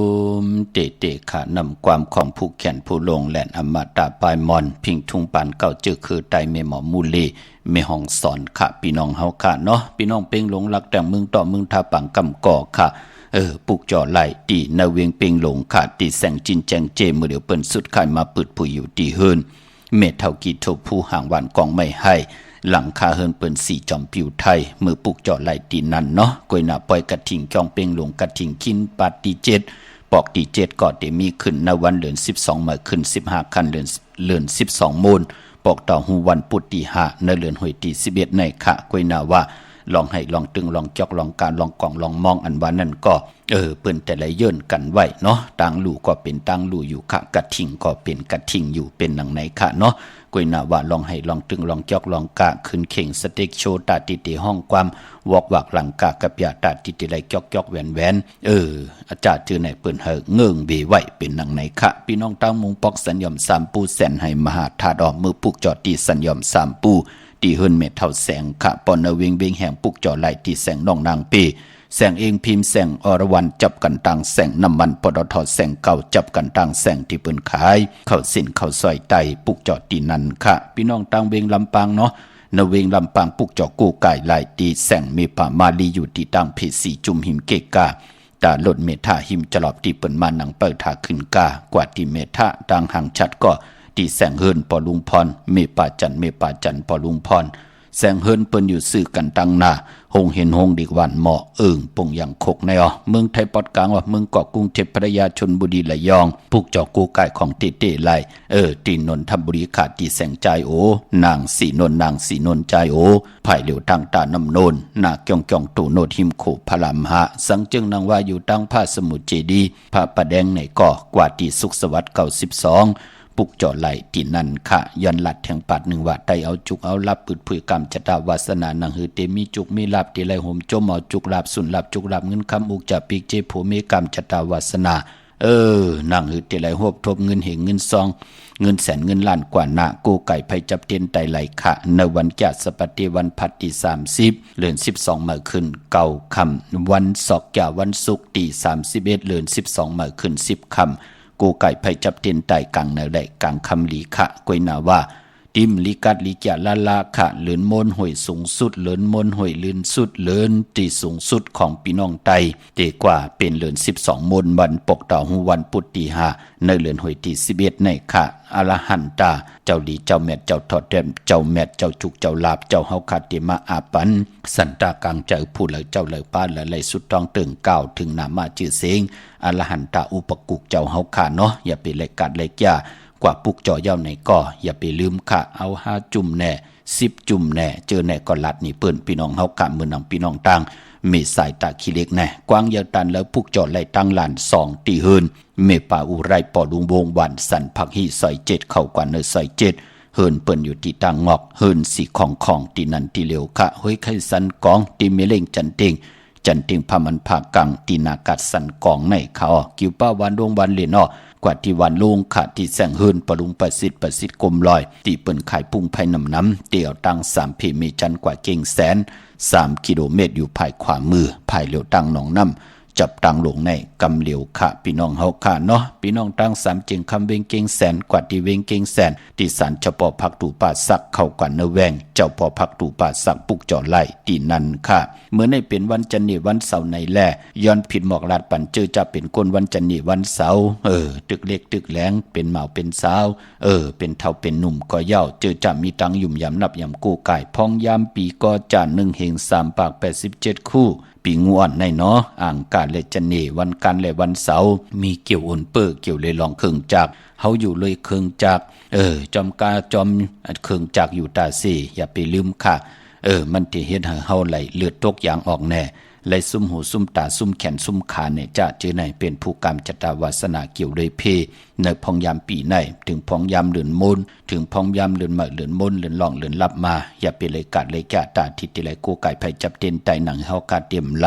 Speaker 2: มเตะขานำความของผู้แขนผู้ลงแหลนอมตะปลายมอนพิงทุงปานเก่าเจอคือไตเมหมอมูลีเมห้องสอนค่ะพี่น้องเฮาค่ะเนาะพี่น้องเป่งหลงรักแต่งมึงต่อมึงทาปังกำก่อค่ะปุกจ่อไหลตีนาเวียงเป่งหลงค่ะตีแสงจินแจงเจมือเดียวเปิ้นสุดขายมาปืดผู้อยู่ตีเฮินเมเท่ากีโทผู้ห่างหวานกองไม่ให้หลังคาเฮินเปิ้นสี่จอมปิวไทยมือปุกจ่อไหลตีนั่นเนาะกวยหน้าปล่อยกระถิ่งจองเป่งหลงกระถิ่งกินปาตีเจ็ดปอกตีเจ็ดก็ได้มีขึ้นในวันเดือน12มาขึ้น15คันเดือน12มูลปอกต่อหูวันปุตติหาในเดือนหวยตี11ในค่ะกวยหน้าว่าลองให้ลองตึงลองจอกลองการลองกล่องลองมองอันว่านั่นก็เปิ้นแต่ละเยื่นกันไว้เนาะต่างลู่ก็เป็นต่างลู่อยู่ค่ะกระถิ่งก็เป็นกระถิ่งอยู่เป็นหนังไหนค่ะเนาะกวยหน้าว่าลองให้ลองตึงลองจอกลองกะขึ้นเข่งสเต็กโชว์ตาติติห้องความวอกวักหลังกะกับยาตาติติไหลจอกแหวนอาจารย์ชื่อไหนเปิ้นเฮเงื่งเบไว้เป็นหนังไหนค่ะพี่น้องตั้งมุงปอกสัญญอม3ปูแสนให้มหาธาตุออกมือปุกจอดตีสัญญอม3ปูตีเฮินเม็ดเท่าแสงค่ะปอนเวงเวงแห่งปุกจ่อไหลตีแสงน้องนางปีแสงเองพิมพ์แสงอรวรรณจับกันต่างแสงน้ำมันปตทแสงเก่าจับกันต่างแสงที่เปิ้นขายเข้าสินเข้าซอยไตปุกจ่อตีนันค่ะพี่น้องต่างเวงลำปางเนาะนเวงลำปางปุกจ่อกู้ไก่ไหลตีแสงเมปามาลีอยู่ที่ต่างเพสีจุมหิมเกกาตาลดเมธาหิมจลอบที่เปิ้นมาหนังเปิดทาขึ้นกากว่าที่เมธาต่างห่างชัดก็ตีแสงเฮินปอลุงพรเมปาจันปอลุงพรแสงเฮินเปิ้นอยู่ซื้อกันตั้งหน้าหงเห็นหงดีกวันเหมาะปงอย่างคกในเมืองไทยปอดกลางว่าเมืองเกาะกรุงเทพพัทยาชลบุรีระยองปุกจอกกูไก่ของเต้ไหลตีนนทบุรีขาดตีแสงใจโอนางสีนนใจโอภายเหลียวทางตาน้ำโนนนาเกี่ยงตูโนดหิมโขพลามหะสังจึงนางว่าอยู่ตั้งผ้าสมุทรเจดีพระประแดงในก่อกว่าตีสุขสวัสดิ์92ปุกจ่อไหลตีนันค่ะยันหลัดแห่งปัดหนึ่งว่าไตเอาจุกเอาลับปืดผุยกรรมจตาวาสนานังหือเตมีจุกมีลับตีไหลห่มจมเอาจุกลับสุนลับจุกลับเงินคำอุกจะปีกเจผูมีกรรมจตาวาสนานังหือเตไหลหวบทบเงินเหงเงินซองเงินแสนเงินล้านกว่านากูไก่ไผจับเตียนไตไหลค่ะในวันจัดสปฏิวันพัดที่30เดือน12มาขึ้นเก่าคำวันศอกแก่วันศุกร์ที่31เดือน12มาขึ้น10คำกูไก่ไผจับเตียนไตกลางในได้กลางคำลีขะกวยนาว่าติมลิกัดลิกะลาขะเลินมนห่วยสูงสุดเลินมนห่วยลื่นสุดเลินที่สูงสุดของพี่น้องไตเตกว่าเป็นเลิน12มนวันปกต่อหูวันปุตติหาในเลินห่วยที่11ในขะอรหันตาเจ้าลีเจ้าแมดเจ้าทอดแต้มเจ้าแมดเจ้าจุกเจ้าลาบเจ้าเฮาคาติมาอาปันสันตากลางเจ้าผู้เลยเจ้าเลยป้าและเลยสุดต้องตึงก้าวถึงนามาชื่อเสียงอรหันตาอุปกุกเจ้าเฮาคาเนาะอย่าไปเล็กกัดเล็กยากว่าปุกจ่อเย้าในก่ออย่าไปลืมค่ะเอา5จุ่มแน่10จุ่มแน่เจอแน่ก็ลัดนี่เปิ้นพี่น้องเฮากะมื้อนังพี่น้องต่างมีสายตาขี้เล็กแน่กว้างยาวตันแล้วปุกจ่อไหลตั้งลาน2ตีเฮินเมป่าอุไรปอลุงวงวันสันผักฮีซอย7เข้ากว่าในซอย7เฮินเปิ้นอยู่ที่ต่างงอกเฮินสีของตีนันตีเหลียวค่ะเฮ้ยไข่สันกองตีเมเล่งจันเต็งพามันผากังตีนากัดสันกองในเขากิ้วป้าวันดวงวันเลนก กว่าที่วันลุงค่ะที่แสงเฮินปรุงประสิทธิ์กลมลอยตีเปิ้นขายปุ้งไผ่น้ำเตี่ยวตั้ง3 เพเมจันกว่าเก่งแสน3 กิโลเมตรอยู่ภายขวามือภายเหลียวตั้งหนองน้ำจับตังลงในกำเหลียวค่ะพี่น้องเฮาค่ะเนาะพี่น้องตั้ง3 เจียงคำเวงเก่งแสนกว่าที่เวงเก่งแสนที่ศาลเจ้าพ่อพักตู่ป่าสักเข้ากว่าเนแวงเจ้าพ่อพักตู่ป่าสักปุกจ่อไล่ที่นั่นค่ะเมื่อในเป็นวันจันทร์วันเสาร์ในแลย้อนผิดหมอกลาดปั่นเจอจะเป็นคนวันจันทร์วันเสาร์ตึกเล็กตึกแหลงเป็นเหมาเป็นสาวเป็นเฒ่าเป็นหนุ่มก็เย้าเจอจะมีตังยุ่มยำนับยำกู้ไก่พองยามปีก็จาน1 เฮง3 ปาก87 คู่ปีงวนในเนาะอ่างการและจันเนวันกันและวันเสาร์มีเกี่ยวอ่นเปิ้อเกี่ยวเลยลองเครื่องจักเฮาอยู่เลยเครื่องจักจอมกาจอมเครื่องจักอยู่ตาเสอย่าไปลืมค่ะมันที่เฮ็ดให้เฮาไหลเลือดตกยางออกแน่ไหลซุ่มหูซุ่มตาซุ่มแขนซุ่มขาเนี่ยจะเจอในเป็นผู้กรรมจตาวาสนาเกี่ยวเลยเพในพองยามปีในถึงพองยามเลือนมนถึงพองยามเลือนมาเลือนมนเลือนหลองเลือนลับมาอย่าไปเลยกัดเลยแก่ตาทิศที่ไหลกูไก่ไผจับเต้นไตหนังเฮากาเตรียมไหล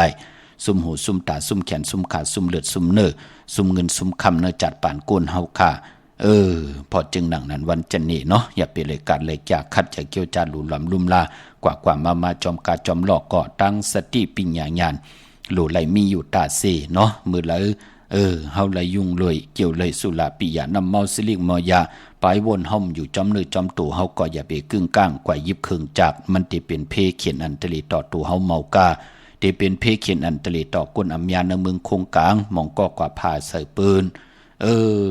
Speaker 2: ซุ่มหูซุ่มตาซุ่มแขนซุ่มขาซุ่มเลือดซุ่มเนื้อซุ่มเงินซุ่มคำเนื้อจัดป่านโกนเฮาค่ะพอจึงหนังนั้นวันจันนี้เนาะอย่าไปเลยกัดเลยแก่คัดจะเกี่ยวจานหลุลำลุ่มลากว่ามาจอมกาจอมหลอกก็ตั้งสติปิญญาญาณหลูไหลมีอยู่ตาเสเนาะมือเลยเฮาไหลยุ่งเลยเกี่ยวเลยสุราปิยะน้ำเมาสิลิกมอยาไปวนห้อมอยู่จอมเนื้อจอมตัวเฮาก็อย่าไปกึ่งก้างกว่ายิบเครื่องจักมันจะเป็นเพเขียนอันตรีต่อตัวเฮาเมากาจะเป็นเพเขียนอันตรีต่อคนอำยาในเมืองคงกลางมองก็กว่าพาใส่ปืน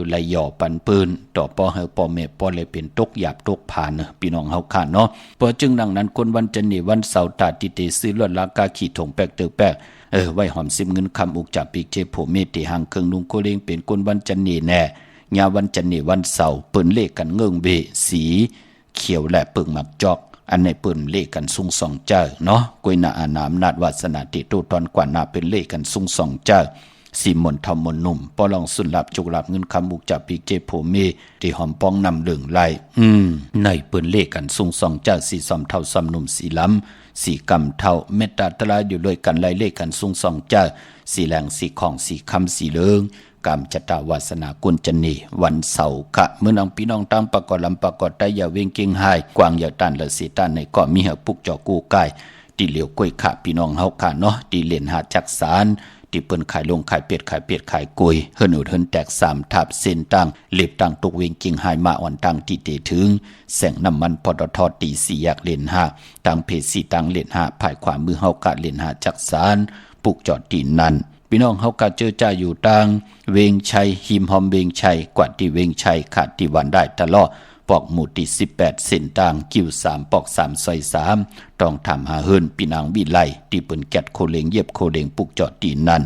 Speaker 2: ไหลหย่อปันปืนต่อปอเฮาปอแม่ปอเลยเป็นตกหยาบตกผ่านพี่น้องเฮาค่ะเนาะพอจึงดังนั้นคนวันจันทร์วันเสาร์ตาติเตซื้อลวดลากาขี่ถงแปกเตอแปกไว้หอมซิมเงินคำอุกจับปีกเจโผเมติหางเครื่องนุงโคเลงเป็นคนวันจันทร์แน่ยาวันจันทร์วันเสาร์เปิ้นเลขกันเงื่องเบสีเขียวและเปิงหมักจอกอันในเปิ้นเลขกันซุงสองเจ้าเนาะกวยนาอานามนาดวาสนาติโตตอนกว่านาเป็นเลขกันซุงสองเจ้าสีมนทำมนหนุ่มปอลองสุนลับจุกลับเงินคำบุกจับปีเจโผเมที่หอมป้องนำเหลืองไหลในเปิ้นเลขกันซุงสองเจ้าสีซอมเท่าซอมหนุ่มสีล้ำสีกำเท่าเมตตาตราอยู่ด้วยกันไล่เลขกันซุงสองเจ้าสีแหลงสีของสีคำสีเลิงกามจตาวาสนากุญจนีวันเสาร์ค่ะเมื่อนางพี่น้องตั้งประกอบลำประกอบได้อย่าเวงเก่งหายกวางอย่าตันละสีตันในก็มีเหปุกจอกูกายตีเหลียวกล้วยค่ะพี่น้องเฮาค่ะเนาะตีเหรียญหาจักสารที่เปิ้นขายลงขายเป็ดขายกุยเฮินอุดเฮินแตก3ทับเส้นตั้งเล็บตั้งตกเวงกิ่งหายมาอ่อนตั้งที่เตถึงแสงน้ำมันปตทตี4แยกเลน5ตั้งเพจ4ตั้งเลน5ภายขวามือเฮากะเลน5จักสารปุกจอดตีนั่นพี่น้องเฮากะเจอจ้าอยู่ตั้งเวงชัยหิมหอมเวงชัยกว่าที่เวงชัยขาดที่วันได้ตลอดปอกหมู่ที่18เส้นต่างกิ้ว3ปอก3ซอย3ต้องทำหาเฮินปีนางวิไลที่เปิ้นแกดโคเลงเย็บโคเลงปุกจอดตีนั่น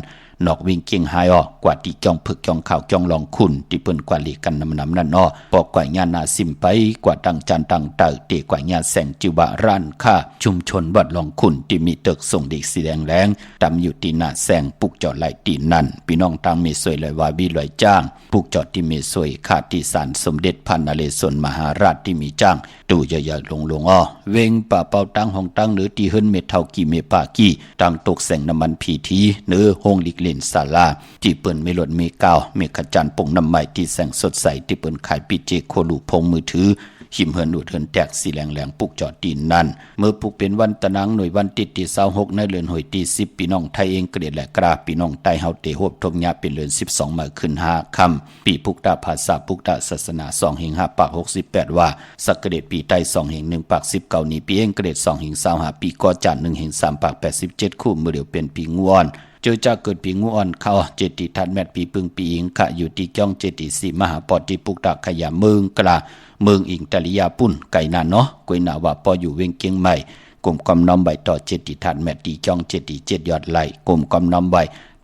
Speaker 2: นอกวิ่งเก่งหายออกกว่าที่จ้องผึกจ้องข่าวจ้องลองคุณที่เปิ้นกว่าลีกันนำนั่นอ้อปอกกว่าญาณาซิมไปกว่าตั้งจันตั้งเตอเตกว่าญาแสงจิวะร้านค่าชุมชนวัดลองคุณที่มีตึกส่งเด็กสีแดงแรงตำอยู่ที่หน้าแสงปุกจอดไหลตีนั่นพี่น้องตั้งเมสวยเลยว่าวิลอยจ้างปุกจอดที่เมสวยขาดที่ศาลสมเด็จพระนเรศวรมหาราชที่มีจ้างตู่ใหญ่ๆลงอ้อเวงป่าเป่าตั้งห้องตั้งหรือที่เฮิรนเมเท่ากี่เมปากี่ตั้งตกแสงน้ำมันพีทีเนื้อห้องลิกเลนศาลาที่เปิ้นไม่หลดไม่ก้าวไม่ขจันปงน้ำใหม่ที่แสงสดใสที่เปิ้นขายปิเจโคลูพงมือถือหิมเฮินอุดเฮินแตกสีแหลงปุกจอดตีนนั่นเมื่อปุกเป็นวันตะนังหน่วยวันติดที่26ในเดือนหอยที่10พี่น้องไทยเองเกลียดและกราพี่น้องไต้เฮาเตโฮบทบญาเป็นเดือน12มาขึ้น5ค่ำปีปุกตาภาษาปุกตาศาสนา2แห่ง5ปาก68ว่าสักเกลียดปีไต้2แห่ง1ปาก19นี้ปีเองเกลียด2แห่ง25ปีก่อจัน1แห่ง3ปาก87คู่มื้อเดียวเป็นปีงวนเจอจากเกิดปีงูอ่อนเข้าเจติทันแมตปีปึงปีอิงขะอยู่ที่จ้องเจติสีมหาปอติปุกตะขยะเมืองกลาเมืองอิงตะลิยาปุ่นไก่นาเนาะกวยนาว่าปออยู่เวงเกียงใหม่กลมกำน้อมใบต่อเจติทันแมตตีจ้องเจติ7ยอดไหลกลมกำน้อมใบ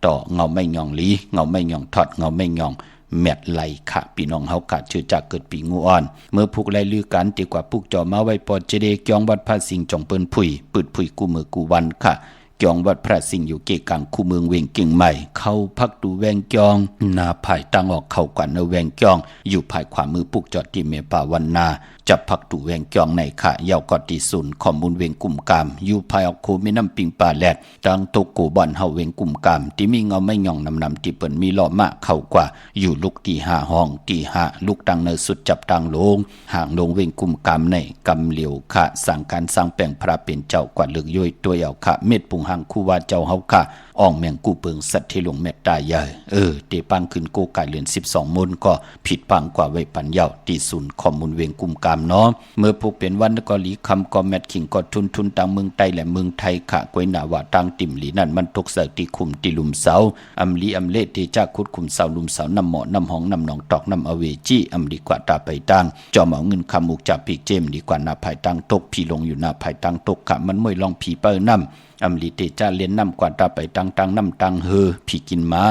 Speaker 2: ต่อเงาไม่หย่องลีเงาไม่หย่องทอดเงาไม่หย่องแมตไหลค่ะพี่น้องเฮาขาดเชื่อจากเกิดปีงูอ่อนเมื่อผูกไหลลือกันตีกว่าผูกจ่อมาไว้ปอเจเดกยองวัดพาสิงจ่องเปิ้นผุยปืดผุยกูมือกูวันค่ะ จองวัดพระสิงห์อยู่เกกังคู่เมืองเวียงเก่งใหม่เข้าพักดูแวงจองนาภายตั้งออกเข้ากว่าเนแวงจองอยู่ภายขวามือปุกจอดที่เมป่าวันนาจับพักดูแวงจองในขะยาวกอดที่ศูนย์ข้อมูลเวียงกลุ่มกามอยู่ภายออกโคแม่น้ำปิงป่าแลดดังตกกูบ่อนเฮาเวียงกลุ่มกามที่มีเงาไม่ย่องนำที่เปิ้นมีล้อมะเข้ากว่าอยู่ลุกที่5ห้องที่5ลูกดังเนสุดจับดังลงห่างลงเวียงกลุ่มกามในกำเหลียวขะสั่งการสร้างแปลงพระเป็นเจ้ากว่าลึกย่อยตัวเอาขะเม็ดปุงหังคู่ว่าเจ้าเฮาขะอ่องแมงกูเปิงสัตว์ที่ลงเม็ดตายใหญ่เตปังขึ้นโกกายเลือน12มุนก็ผิดปังกว่าไว้ปันเยาที่ศูนย์ข้อมูลเวียงกลุ่มกามเนาะเมื่อพวกเป็นวันก็หลีคำก็แมดขิงก็ทุนต่างเมืองไต้และเมืองไทยขะกวยหนาว่าต่างติ่มหลีนั่นมันตกเสตีคุมติลุมเสาอำลีอำเลที่จากคุดคุมเสาลุมเสาน้ำหมอน้ำหองน้ำหนองตอกน้ำอเวจีอำดีกว่าตาไปตั้งจอมเอาเงินคำมุกจากปีเจมดีกว่านาภายตั้งตกพี่ลงอยู่นาภายตั้งตกขะมันมวยลองผีเปิ้น้ำอำลีเตจ้าเลียนน้ำกว่าตาไปตั้งน้ำตังผีกินมา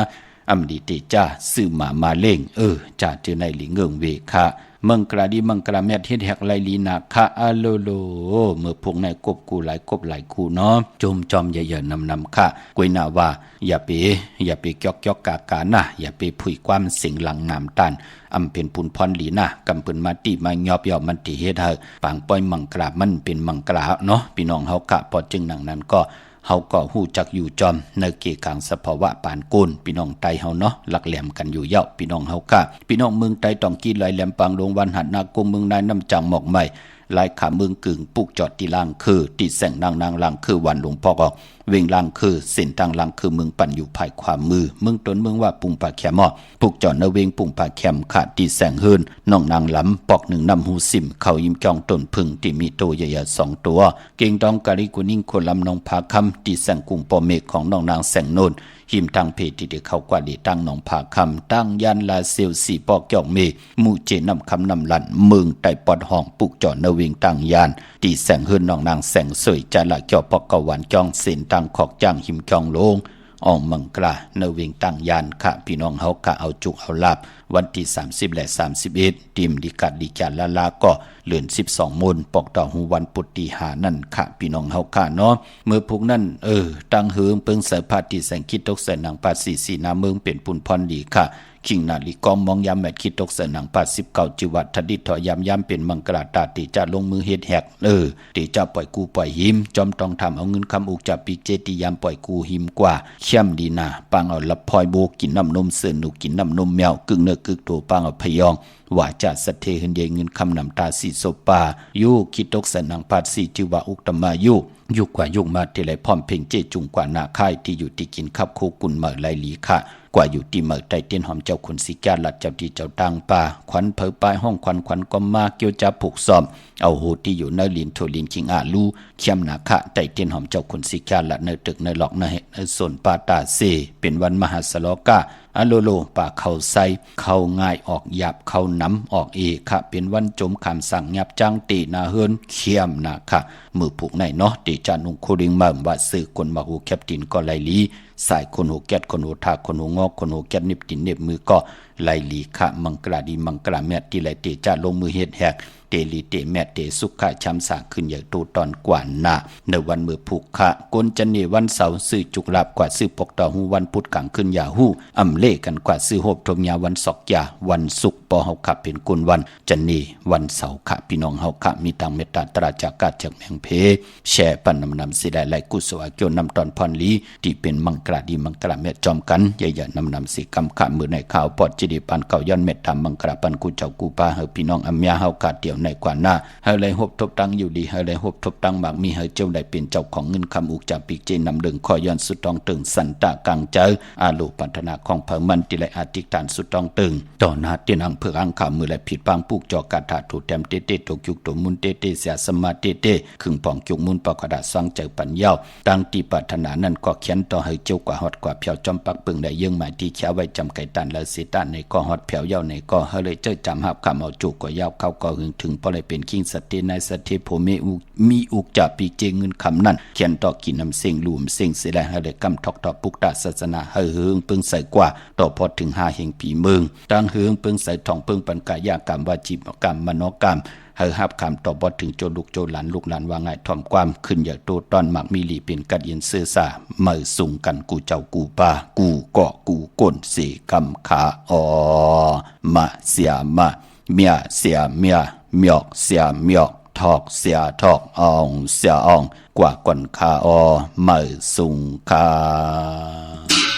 Speaker 2: อำลีเตจ้าซื้อมาเล่งจ่าเจอในหลีเงิงเวค่ะมังกราดีมังกราแมทเฮ็ดแหกไลลีนาคะอาโลโลเมื่อพวกนายกบกูหลายกบหลายคู่เนาะจมจอมใหญ่ๆนำค่ะกวยนาว่าอย่าไปจอกกากานะอย่าไปผุยความสิ่งหลังน้ำตันอำเป็นปุนพรหลีนะกำปืนมาติมายอบยอบมันติเฮ็ดเฮาปางป้อยมังกรามันเป็นมังกราเนาะพี่น้องเฮากะพอจึงหนังนั้นก็เฮาก็ฮู้จักอยู่จอมในเกกังสภาวะปานกุนพี่น้องไตเฮาเนาะหลักแหลมกันอยู่เย้าพี่น้องเฮากะพี่น้องเมืองไตต้องกินไหลแหลมปางลงวันหัดนากงเมืองนายน้ำจังหมอกใหม่ลายขาเมืองกึ่งปุกจอดที่ล่างคือติแสงนางล่างคือวันหลวงพ่อก็เวงล่างคือเส้นทางล่างคือเมืองปั่นอยู่ภายขวามือเมืองต้นเมืองว่าปุงปากแคมปุกจอดในเวงปุงปากแคมขาดติแสงเฮินน้องนางหลำปอกหนึ่งนำหูสิมเขายิ้มจองต้นพึ่งที่มีโตใหญ่ๆ2ตัวเก่งดองกะลิกุนิ่งคนลำนองผาคำติแสงกุงปอเมฆของน้องนางแสงโนนหิมทางเพจที่เด็กเขากว่าดีตั้งหนองผาคำตั้งยันลาเซลสีปอกจอกเมมูเจนำคำนำลันเมืองไต่ปอดห้องปุกจอดในเวงตั้งยานตีแสงเฮินน้องนางแสงสวยจันละเจ้าปอกกหวานจองเส้นตังขอกจ้างหิมจองลงอ่องมังกราในเวงตั้งยานค่ะพี่น้องเฮากะเอาจุกเอาลาบวันที่30และ31ทีมดิกัดดิจานลาก็เลือน12มูลปอกต่อหูวันปุตติหานั่นค่ะพี่น้องเฮากะเนาะเมื่อพวกนั้นตั้งเฮืองเปิงเสพาติแสงคิดตกเสนังปาสีนาเมืองเป็นปุนพรดีค่ะขิงนาลีกอมมองยามแมดคิดตกเสนัง89จิวัดทดิถอยามเป็นมังกราตาติจะลงมือเฮ็ดแหกติจะปล่อยกูปล่อยหิมจอมต้องทำเอาเงินคำอุกจับปีเจติยามปล่อยกูหิมกว่าเข้มดีนาปังเอาลับพลอยโบกินน้ำนมเสือหนูกินน้ำนมแมวกึ่งเนื้อกึ่งตัวปังเอาพยองว่าจะสะเทหินเดเงินคำนำตาสีโซปาอยู่คิดตกเสนังปาสีจิวะอุกตมายุกว่ายุกมาที่ไรพร้อมเพ่งเจจุงกว่านาค่ายที่อยู่ที่กินขับโคกุนเหมือไรลีค่ะกว่าอยู่ที่เหมือไตเตียนหอมเจ้าขุนสิกาลัดเจ้าที่เจ้าตังป่าขวัญเผยปลายห้องขวัญก็มาเกี่ยวจะผูกซ้อมเอาโหที่อยู่ในลินโทลินคิงอาลูเข้มนาคะไตเตียนหอมเจ้าขุนสิกาลัดในตึกในหลอกในส่วนปาตาเซเป็นวันมหาสโลกาอโลโลป่าเขาใสเข้าง่ายออกหยาบเข้าน้ำออกค่ะเป็นวันจมคำสั่งหยับจังตีนาเฮินเข้มนาคะมือผูกในเนาะตีจานุงโคดิงมั่มว่าซื้อคนมาหูแคปตินก็ไลลีสายคนหูแกดคนหูทาคนหูงอกคนหูแกดนิบตินเน็บมือก็ไลลีค่ะมังกราดีมังกราแมตที่ไลเตจาลงมือเฮ็ดแหกเตลีเตแมตเตสุขะช้ำสาขึ้นอย่างตูตอนกว่านาในวันมือผูกค่ะกนจันนีวันเสาร์ซื้อจุกลับกว่าซื้อปกต่อหูวันพุธกลางขึ้นยาหูอำเล่กันกว่าซื้อโฮบทมยาวันศอกยาวันศุกร์ปอเฮาขับเป็นกุลวันจันนีวันเสาร์ค่ะพี่น้องเฮาค่ะมีตังเมตตาตราจากาจากแมงเพแช่ปันนำสิได้ไหลกุศลเกี่ยวนำตอนพรลีที่เป็นมังกราดีมังกราเมตจอมกันใหญ่ๆนำสิกำขะมือในข่าวปอดจิดีปันเก่าย้อนเมตตามังกราปันกูเจ้ากูปาเฮาพี่น้องอำยาเฮาค่ะเดี่ยวในกว่าหน้าเฮาเลยหบทบตังอยู่ดีเฮาเลยหบทบตังบากมีเฮาเจ้าได้เป็นเจ้าของเงินคำอุกจากปีเจนำดึงคอย้อนสุดตองตึงสันตะกังเจออาลูปันธนาของเผมันติไลอาติฐานสุดตองตึงต่อหน้าเตียนอังเพื่ออังขามือและผิดปังปุกจอกาถาถูแถมเตเตตกยุกตัวมุนเตเตเสียสมาเตเตขึงป่องจุกมุนปากกระดาษสังเจอปัญญาตั้งตีปัฒนานั้นก็เขียนต่อเฮาเจ้ากว่าฮอดกว่าเพียวจอมปักปึงได้ยื่งหมายที่เขียวไว้จำไก่ตันและสิตันในก็ฮอดเพียวเย้าในก็เฮาเลยเจ้าจำหับคำเอาจุกก็ยาวเข้าก็หึงถึงพอเลยเป็นคิงสติในสติโพเมมีอุกจะปีเจเงินคำนั้นเขียนต่อกินนำเสียงหลุมเสียงเสียได้ให้ได้กำทอกต่อปุกตาศาสนาเฮืองปึงใส่กว่าต่อพอถึง5แห่งปีเมืองตั้งเฮืองปึงใส่ทองปึงปันกายากรรมวาจีกรรมมโนกรรม เฮาฮับคำตอบบอถึงโจลูกโจหลานลูกหลานว่าไงถ่อมความขึ้นอยากโตตอนหมักมีหลีเป็นกัดยินซื่อซาเมื่อสุงกันกูเจ้ากูปากูเกาะกูก้นเสกำขามาเสียมาเมียเสียเมียหมอกเสียหมอกทอกเสียทอกอองเสียอองกว่าก่อนคาเมื่อสุงคา